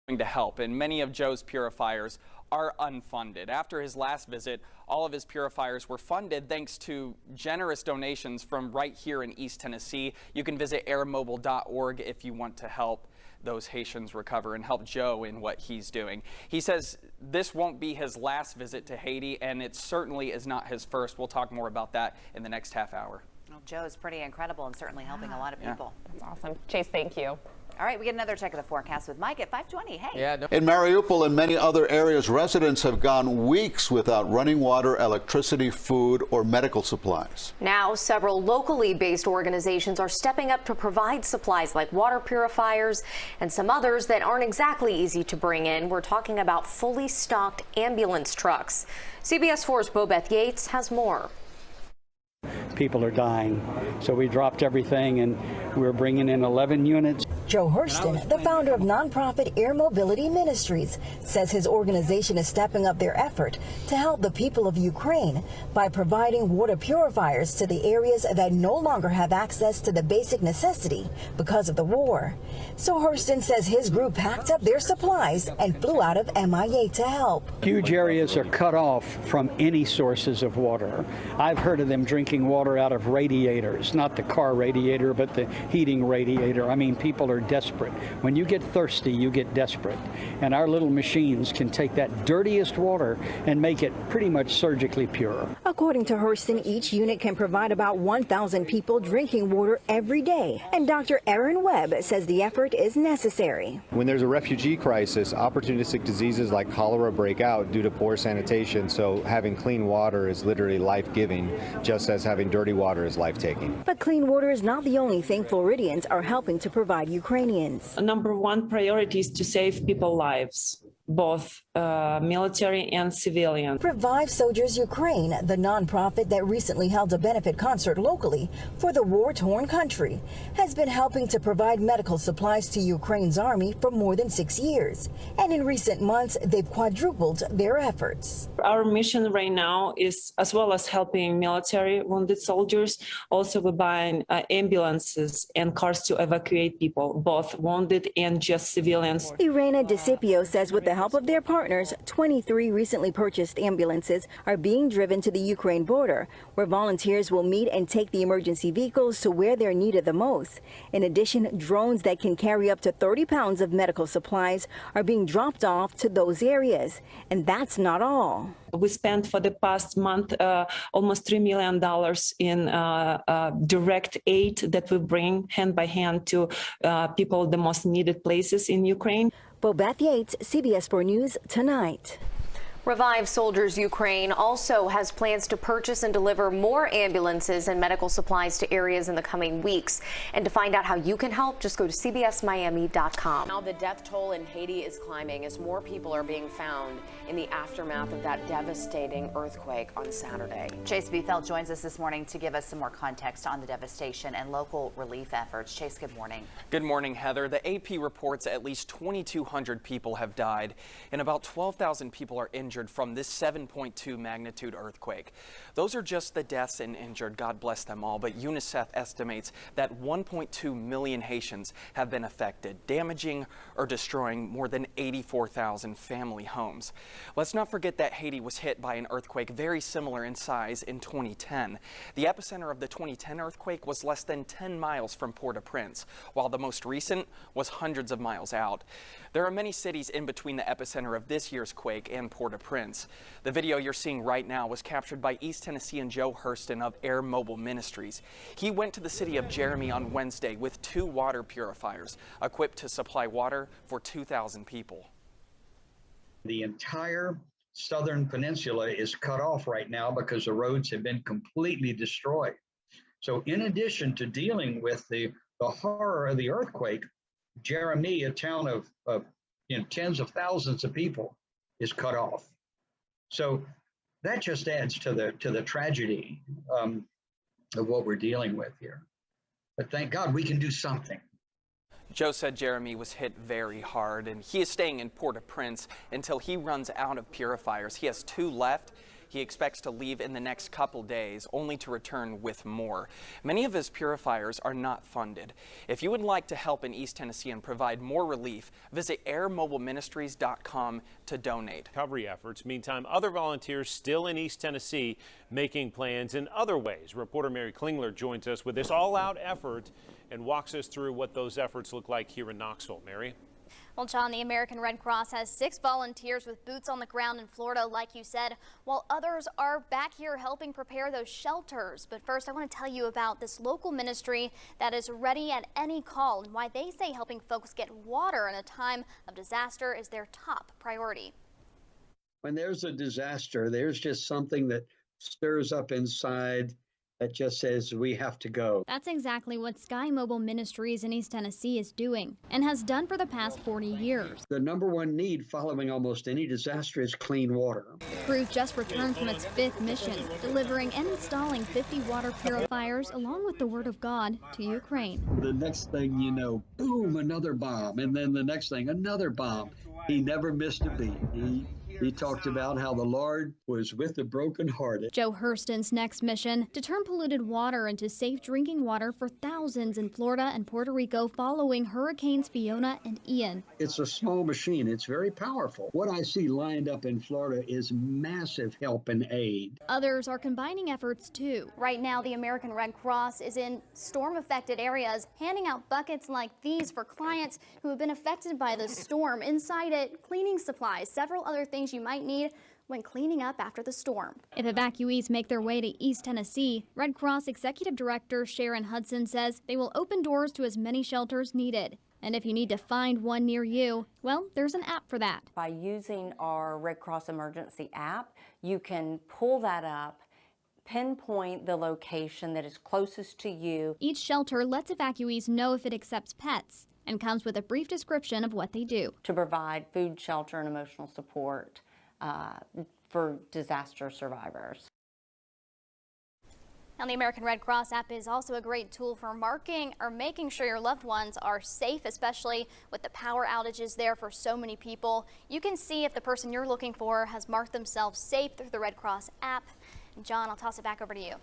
To help, and many of Joe's purifiers are unfunded. After his last visit, all of his purifiers were funded thanks to generous donations from right here in East Tennessee. You can visit airmobile.org if you want to help those Haitians recover and help Joe in what he's doing. He says this won't be his last visit to Haiti, and it certainly is not his first. We'll talk more about that in the next half hour. Well, Joe's pretty incredible and certainly helping a lot of people. That's awesome. Chase, thank you. All right, we get another check of the forecast with Mike at 5:20. Hey. Yeah. In Mariupol and many other areas, residents have gone weeks without running water, electricity, food, or medical supplies. Now, several locally based organizations are stepping up to provide supplies like water purifiers and some others that aren't exactly easy to bring in. We're talking about fully stocked ambulance trucks. CBS 4's Bobeth Yates has more. People are dying. So we dropped everything and we're bringing in 11 units. Joe Hurston, the founder of nonprofit Air Mobile Ministries, says his organization is stepping up their effort to help the people of Ukraine by providing water purifiers to the areas that no longer have access to the basic necessity because of the war. So Hurston says his group packed up their supplies and flew out of MIA to help. Huge areas are cut off from any sources of water. I've heard of them drinking water out of radiators, not the car radiator, but the heating radiator. I mean, people are desperate. When you get thirsty, you get desperate. And our little machines can take that dirtiest water and make it pretty much surgically pure. According to Hurston, each unit can provide about 1,000 people drinking water every day. And Dr. Aaron Webb says the effort is necessary. When there's a refugee crisis, opportunistic diseases like cholera break out due to poor sanitation. So having clean water is literally life-giving, just as having dirty water is life-taking. But clean water is not the only thing Floridians are helping to provide Ukrainians. Number one priority is to save people's lives, both military and civilian. Revive Soldiers Ukraine, the nonprofit that recently held a benefit concert locally for the war-torn country, has been helping to provide medical supplies to Ukraine's army for more than 6 years. And in recent months, they've quadrupled their efforts. Our mission right now is, as well as helping military wounded soldiers, also we're buying ambulances and cars to evacuate people, both wounded and just civilians. Irena DeCipio says with the the help of their partners, 23 recently purchased ambulances are being driven to the Ukraine border, where volunteers will meet and take the emergency vehicles to where they're needed the most. In addition, drones that can carry up to 30 pounds of medical supplies are being dropped off to those areas. And that's not all. We spent for the past month almost $3 million in direct aid that we bring hand by hand to people in the most needed places in Ukraine. Bobeth Yates, CBS 4 News Tonight. Revive Soldiers Ukraine also has plans to purchase and deliver more ambulances and medical supplies to areas in the coming weeks. And to find out how you can help, just go to cbsmiami.com. Now the death toll in Haiti is climbing as more people are being found in the aftermath of that devastating earthquake on Saturday. Chase Bethel joins us this morning to give us some more context on the devastation and local relief efforts. Chase, good morning. Good morning, Heather. The AP reports at least 2,200 people have died and about 12,000 people are injured from this 7.2 magnitude earthquake. Those are just the deaths and injured, God bless them all, but UNICEF estimates that 1.2 million Haitians have been affected, damaging or destroying more than 84,000 family homes. Let's not forget that Haiti was hit by an earthquake very similar in size in 2010. The epicenter of the 2010 earthquake was less than 10 miles from Port-au-Prince, while the most recent was hundreds of miles out. There are many cities in between the epicenter of this year's quake and Port-au-Prince. The video you're seeing right now was captured by East Tennessean Joe Hurston of Air Mobile Ministries. He went to the city of Jeremy on Wednesday with 2 water purifiers equipped to supply water for 2,000 people. The entire southern peninsula is cut off right now because the roads have been completely destroyed. So in addition to dealing with the horror of the earthquake, Jeremy, a town of tens of thousands of people, is cut off. So that just adds to the tragedy of what we're dealing with here. But thank God we can do something. Joe said Jeremy was hit very hard, and he is staying in Port-au-Prince until he runs out of purifiers. He has 2 left. He expects to leave in the next couple days, only to return with more. Many of his purifiers are not funded. If you would like to help in East Tennessee and provide more relief, visit airmobileministries.com to donate. Recovery efforts. Meantime, other volunteers still in East Tennessee making plans in other ways. Reporter Mary Klingler joins us with this all-out effort and walks us through what those efforts look like here in Knoxville. Mary? Well, John, the American Red Cross has 6 volunteers with boots on the ground in Florida, like you said, while others are back here helping prepare those shelters. But first, I want to tell you about this local ministry that is ready at any call and why they say helping folks get water in a time of disaster is their top priority. When there's a disaster, there's just something that stirs up inside that just says we have to go. That's exactly what Air Mobile Ministries in East Tennessee is doing and has done for the past 40 years. The #1 need following almost any disaster is clean water. The crew just returned from its 5th mission, delivering and installing 50 water purifiers along with the Word of God to Ukraine. The next thing you know, boom, another bomb. And then the next thing, another bomb. He never missed a beat. He talked about how the Lord was with the brokenhearted. Joe Hurston's next mission, to turn polluted water into safe drinking water for thousands in Florida and Puerto Rico following Hurricanes Fiona and Ian. It's a small machine. It's very powerful. What I see lined up in Florida is massive help and aid. Others are combining efforts too. Right now, the American Red Cross is in storm-affected areas, handing out buckets like these for clients who have been affected by the storm. Inside it, cleaning supplies, several other things you might need when cleaning up after the storm. If evacuees make their way to East Tennessee, Red Cross Executive Director Sharon Hudson says they will open doors to as many shelters needed. And if you need to find one near you, well, there's an app for that. By using our Red Cross Emergency app, you can pull that up, pinpoint the location that is closest to you. Each shelter lets evacuees know if it accepts pets and comes with a brief description of what they do. To provide food, shelter, and emotional support for disaster survivors. Now, the American Red Cross app is also a great tool for marking or making sure your loved ones are safe, especially with the power outages there for so many people. You can see if the person you're looking for has marked themselves safe through the Red Cross app. And John, I'll toss it back over to you.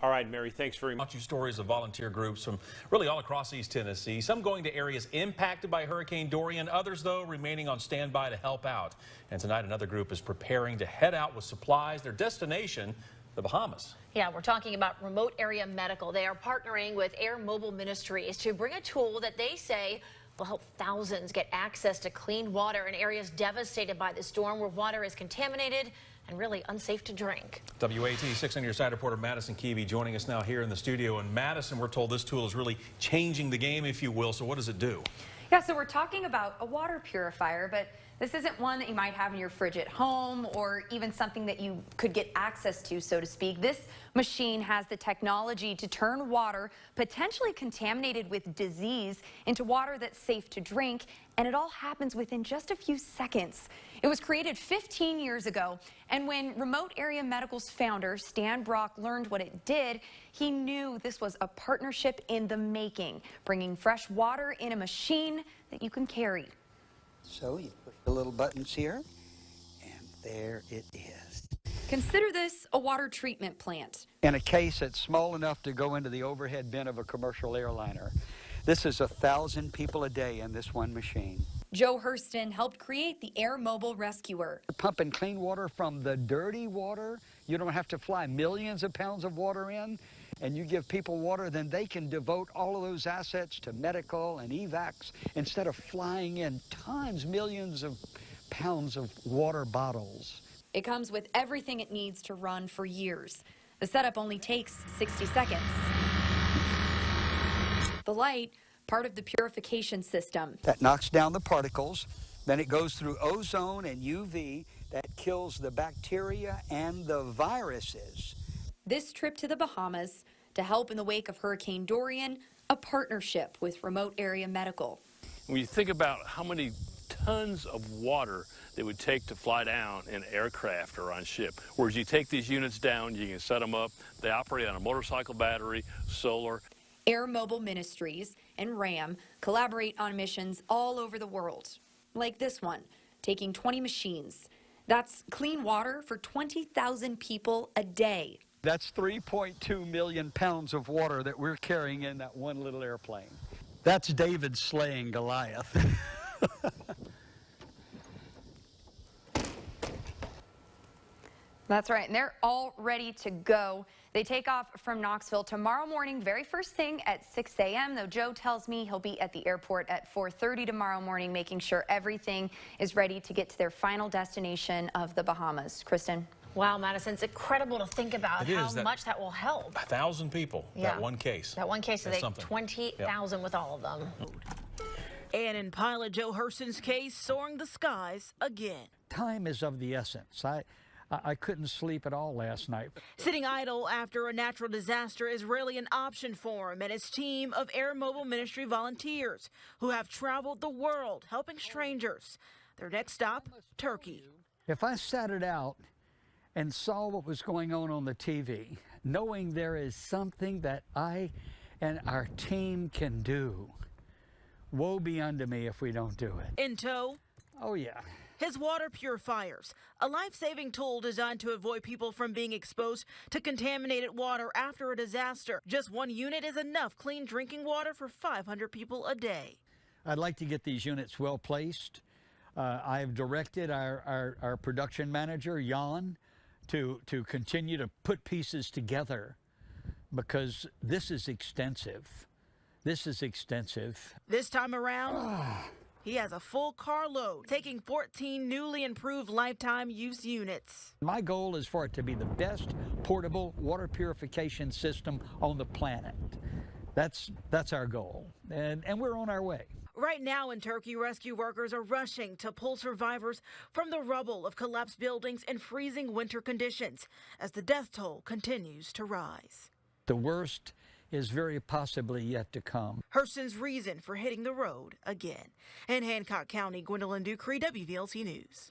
All right, Mary, thanks very much. You stories of volunteer groups from really all across East Tennessee, some going to areas impacted by Hurricane Dorian, others, though, remaining on standby to help out. And tonight, another group is preparing to head out with supplies. Their destination, the Bahamas. Yeah, we're talking about remote area medical. They are partnering with Air Mobile Ministries to bring a tool that they say will help thousands get access to clean water in areas devastated by the storm where water is contaminated and really unsafe to drink. WAT 6 on your side reporter Madison Keevy joining us now here in the studio. And Madison, we're told this tool is really changing the game, if you will. So what does it do? Yeah, so we're talking about a water purifier, but this isn't one that you might have in your fridge at home or even something that you could get access to, so to speak. This machine has the technology to turn water potentially contaminated with disease into water that's safe to drink, and it all happens within just a few seconds. It was created 15 years ago, and when Remote Area Medical's founder, Stan Brock, learned what it did, he knew this was a partnership in the making, bringing fresh water in a machine that you can carry. So you push the little buttons here, and there it is. Consider this a water treatment plant. In a case that's small enough to go into the overhead bin of a commercial airliner. This is 1,000 people a day in this one machine. Joe Hurston helped create the Air Mobile Rescuer. Pumping clean water from the dirty water. You don't have to fly millions of pounds of water in, and you give people water, then they can devote all of those assets to medical and evacs instead of flying in millions of pounds of water bottles. It comes with everything it needs to run for years. The setup only takes 60 seconds. The light, part of the purification system. That knocks down the particles, then it goes through ozone and UV that kills the bacteria and the viruses. This trip to the Bahamas to help in the wake of Hurricane Dorian, a partnership with Remote Area Medical. When you think about how many tons of water they would take to fly down in aircraft or on ship, whereas you take these units down, you can set them up, they operate on a motorcycle battery, solar. Air Mobile Ministries and RAM collaborate on missions all over the world, like this one, taking 20 machines. That's clean water for 20,000 people a day. That's 3.2 million pounds of water that we're carrying in that one little airplane. That's David slaying Goliath. That's right, and they're all ready to go. They take off from Knoxville tomorrow morning, very first thing at 6 a.m., though Joe tells me he'll be at the airport at 4:30 tomorrow morning, making sure everything is ready to get to their final destination of the Bahamas. Kristen? Wow, Madison, it's incredible to think about how much that will help. 1,000 people, that one case. That one case, so they 20,000 with all of them. And in pilot Joe Hurston's case, soaring the skies again. Time is of the essence. I couldn't sleep at all last night. Sitting idle after a natural disaster is rarely an option for him and his team of Air Mobile Ministry volunteers who have traveled the world helping strangers. Their next stop, Turkey. If I sat it out and saw what was going on the TV, knowing there is something that I and our team can do, woe be unto me if we don't do it. In tow? Oh, yeah. His water purifiers, a life-saving tool designed to avoid people from being exposed to contaminated water after a disaster. Just one unit is enough clean drinking water for 500 people a day. I'd like to get these units well placed. I've directed our production manager, Jan, to continue to put pieces together because this is extensive. This is extensive. This time around, he has a full carload, taking 14 newly improved lifetime use units. My goal is for it to be the best portable water purification system on the planet. That's our goal, and we're on our way. Right now in Turkey, rescue workers are rushing to pull survivors from the rubble of collapsed buildings and freezing winter conditions as the death toll continues to rise. The worst is very possibly yet to come. Hurston's reason for hitting the road again. In Hancock County, Gwendolyn Ducree, WVLT News.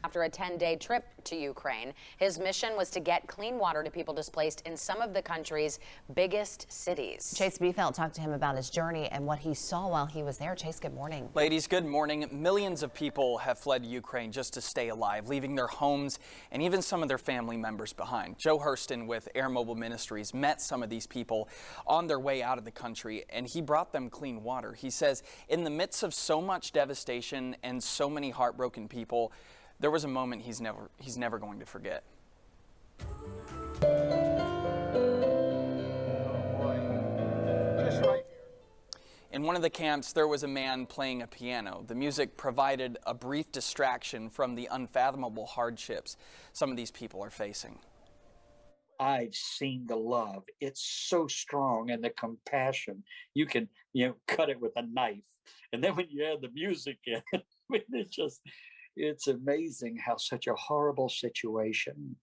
After a 10-day trip to Ukraine, his mission was to get clean water to people displaced in some of the country's biggest cities. Chase Biefeld talked to him about his journey and what he saw while he was there. Chase, good morning. Ladies, good morning. Millions of people have fled Ukraine just to stay alive, leaving their homes and even some of their family members behind. Joe Hurston with Air Mobile Ministries met some of these people on their way out of the country, and he brought them clean water. He says in the midst of so much devastation and so many heartbroken people, there was a moment he's never going to forget. In one of the camps, there was a man playing a piano. The music provided a brief distraction from the unfathomable hardships some of these people are facing. I've seen the love. It's so strong, and the compassion. You can, cut it with a knife. And then when you add the music in, I mean, it's amazing how such a horrible situation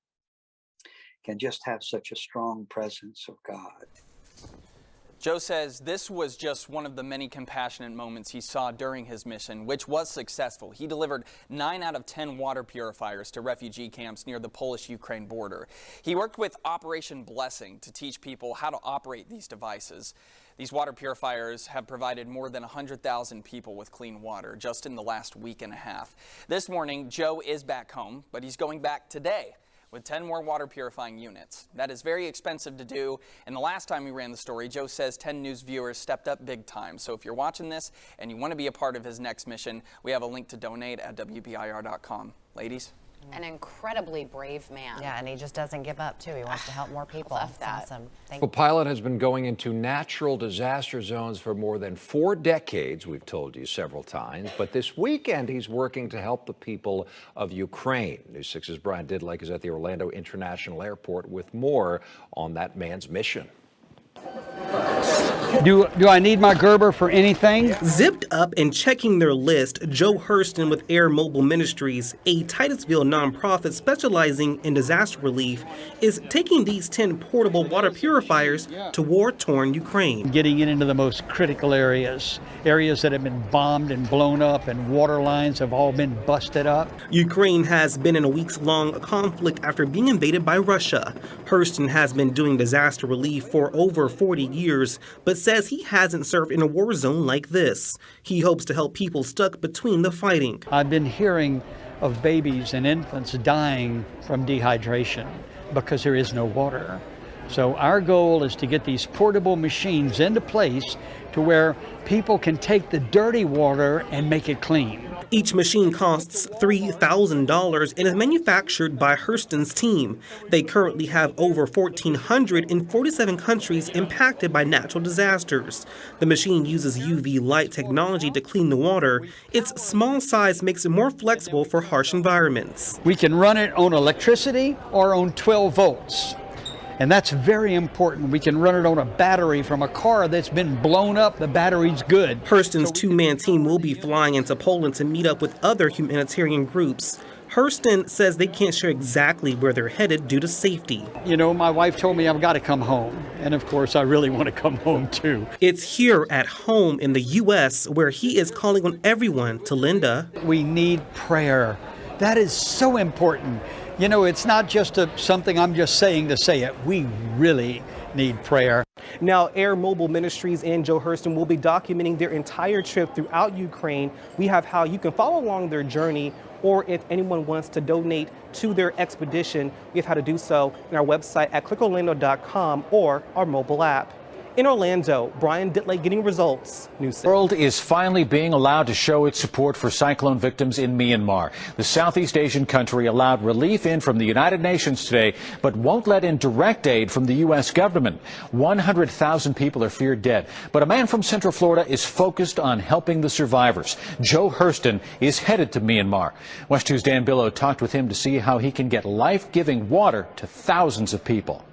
can just have such a strong presence of God. Joe says this was just one of the many compassionate moments he saw during his mission, which was successful. He delivered 9 out of 10 water purifiers to refugee camps near the Polish-Ukraine border. He worked with Operation Blessing to teach people how to operate these devices. These water purifiers have provided more than 100,000 people with clean water just in the last week and a half. This morning, Joe is back home, but he's going back today with 10 more water purifying units. That is very expensive to do, and the last time we ran the story, Joe says 10 News viewers stepped up big time. So if you're watching this and you want to be a part of his next mission, we have a link to donate at WBIR.com. Ladies? An incredibly brave man. Yeah, and he just doesn't give up, too. He wants to help more people. Love that. Awesome. The pilot has been going into natural disaster zones for more than 4 decades, we've told you several times. But this weekend, he's working to help the people of Ukraine. News 6's Brian Didlake is at the Orlando International Airport with more on that man's mission. Do I need my Gerber for anything? Zipped up and checking their list, Joe Hurston with Air Mobile Ministries, a Titusville nonprofit specializing in disaster relief, is taking these 10 portable water purifiers to war-torn Ukraine. Getting it into the most critical areas that have been bombed and blown up, and water lines have all been busted up. Ukraine has been in a weeks-long conflict after being invaded by Russia. Hurston has been doing disaster relief for over 40 years, but says he hasn't served in a war zone like this. He hopes to help people stuck between the fighting. I've been hearing of babies and infants dying from dehydration because there is no water. So our goal is to get these portable machines into place to where people can take the dirty water and make it clean. Each machine costs $3,000 and is manufactured by Hurston's team. They currently have over 1,400 in 47 countries impacted by natural disasters. The machine uses UV light technology to clean the water. Its small size makes it more flexible for harsh environments. We can run it on electricity or on 12 volts. And that's very important. We can run it on a battery from a car that's been blown up. The battery's good. Hurston's two-man team will be flying into Poland to meet up with other humanitarian groups. Hurston says they can't share exactly where they're headed due to safety. My wife told me I've got to come home. And of course, I really want to come home too. It's here at home in the U.S. where he is calling on everyone to lend a. We need prayer. That is so important. It's not just something I'm just saying to say it. We really need prayer. Now, Air Mobile Ministries and Joe Hurston will be documenting their entire trip throughout Ukraine. We have how you can follow along their journey, or if anyone wants to donate to their expedition, we have how to do so on our website at clickorlando.com or our mobile app. In Orlando, Brian Didlake getting results. News 6. The world is finally being allowed to show its support for cyclone victims in Myanmar. The Southeast Asian country allowed relief in from the United Nations today, but won't let in direct aid from the U.S. government. 100,000 people are feared dead. But a man from Central Florida is focused on helping the survivors. Joe Hurston is headed to Myanmar. West 2's Dan Billow talked with him to see how he can get life-giving water to thousands of people.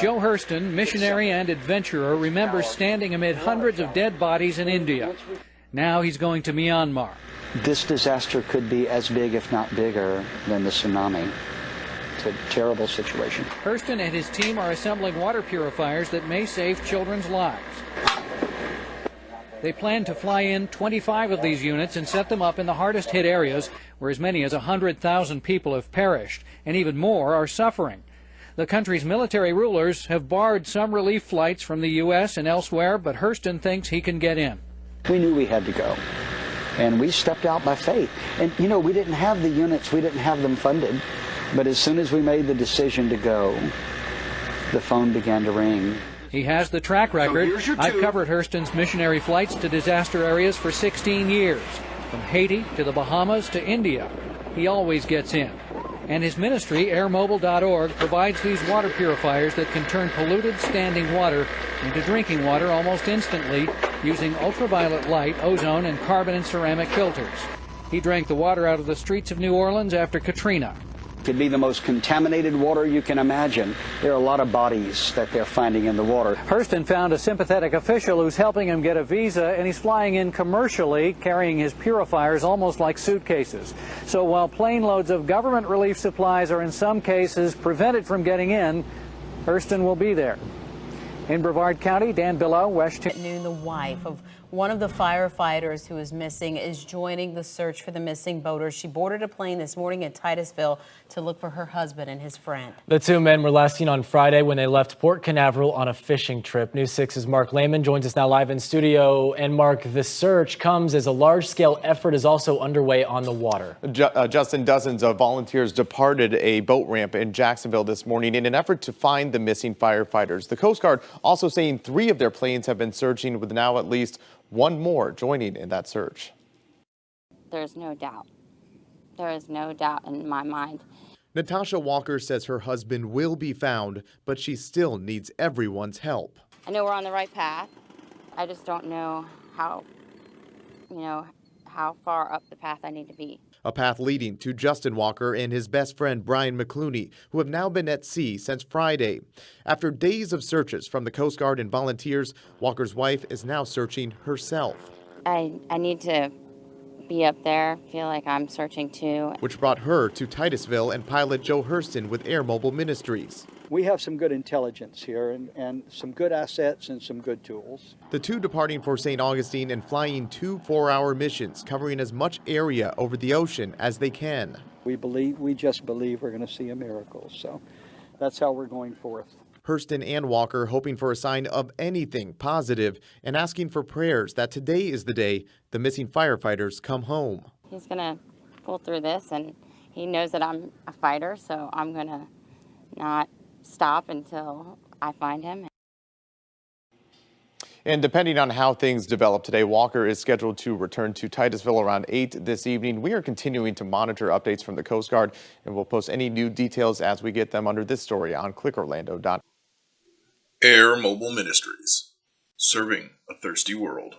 Joe Hurston, missionary and adventurer, remembers standing amid hundreds of dead bodies in India. Now he's going to Myanmar. This disaster could be as big, if not bigger, than the tsunami. It's a terrible situation. Hurston and his team are assembling water purifiers that may save children's lives. They plan to fly in 25 of these units and set them up in the hardest hit areas where as many as 100,000 people have perished, and even more are suffering. The country's military rulers have barred some relief flights from the U.S. and elsewhere, but Hurston thinks he can get in. We knew we had to go, and we stepped out by faith. And, you know, we didn't have the units, we didn't have them funded, but as soon as we made the decision to go, the phone began to ring. He has the track record. I've covered Hurston's missionary flights to disaster areas for 16 years, from Haiti to the Bahamas to India. He always gets in. And his ministry, airmobile.org, provides these water purifiers that can turn polluted standing water into drinking water almost instantly using ultraviolet light, ozone, and carbon and ceramic filters. He drank the water out of the streets of New Orleans after Katrina. Could be the most contaminated water you can imagine. There are a lot of bodies that they're finding in the water. Hurston found a sympathetic official who's helping him get a visa, and he's flying in commercially, carrying his purifiers almost like suitcases. So while plane loads of government relief supplies are in some cases prevented from getting in, Hurston will be there. In Brevard County, Dan Billow, West. At noon, the wife of one of the firefighters who is missing is joining the search for the missing boaters. She boarded a plane this morning at Titusville to look for her husband and his friend. The two men were last seen on Friday when they left Port Canaveral on a fishing trip. News 6's Mark Lehman joins us now live in studio. And Mark, the search comes as a large-scale effort is also underway on the water. Justin, dozens of volunteers departed a boat ramp in Jacksonville this morning in an effort to find the missing firefighters. The Coast Guard also saying 3 of their planes have been searching, with now at least 1 more joining in that search. There's no doubt. There is no doubt in my mind. Natasha Walker says her husband will be found, but she still needs everyone's help. I know we're on the right path. I just don't know how far up the path I need to be. A path leading to Justin Walker and his best friend Brian McClooney, who have now been at sea since Friday. After days of searches from the Coast Guard and volunteers, Walker's wife is now searching herself. I need to be up there, feel like I'm searching too. Which brought her to Titusville and pilot Joe Hurston with Air Mobile Ministries. We have some good intelligence here and some good assets and some good tools. The two departing for St. Augustine and flying 2 4-hour missions, covering as much area over the ocean as they can. We just believe we're going to see a miracle, so that's how we're going forth. Hurston and Walker hoping for a sign of anything positive and asking for prayers that today is the day the missing firefighters come home. He's going to pull through this, and he knows that I'm a fighter, so I'm going to not stop until I find him. And depending on how things develop today, Walker is scheduled to return to Titusville around 8 this evening. We are continuing to monitor updates from the Coast Guard, and we'll post any new details as we get them under this story on clickorlando.com. Air Mobile Ministries, serving a thirsty world.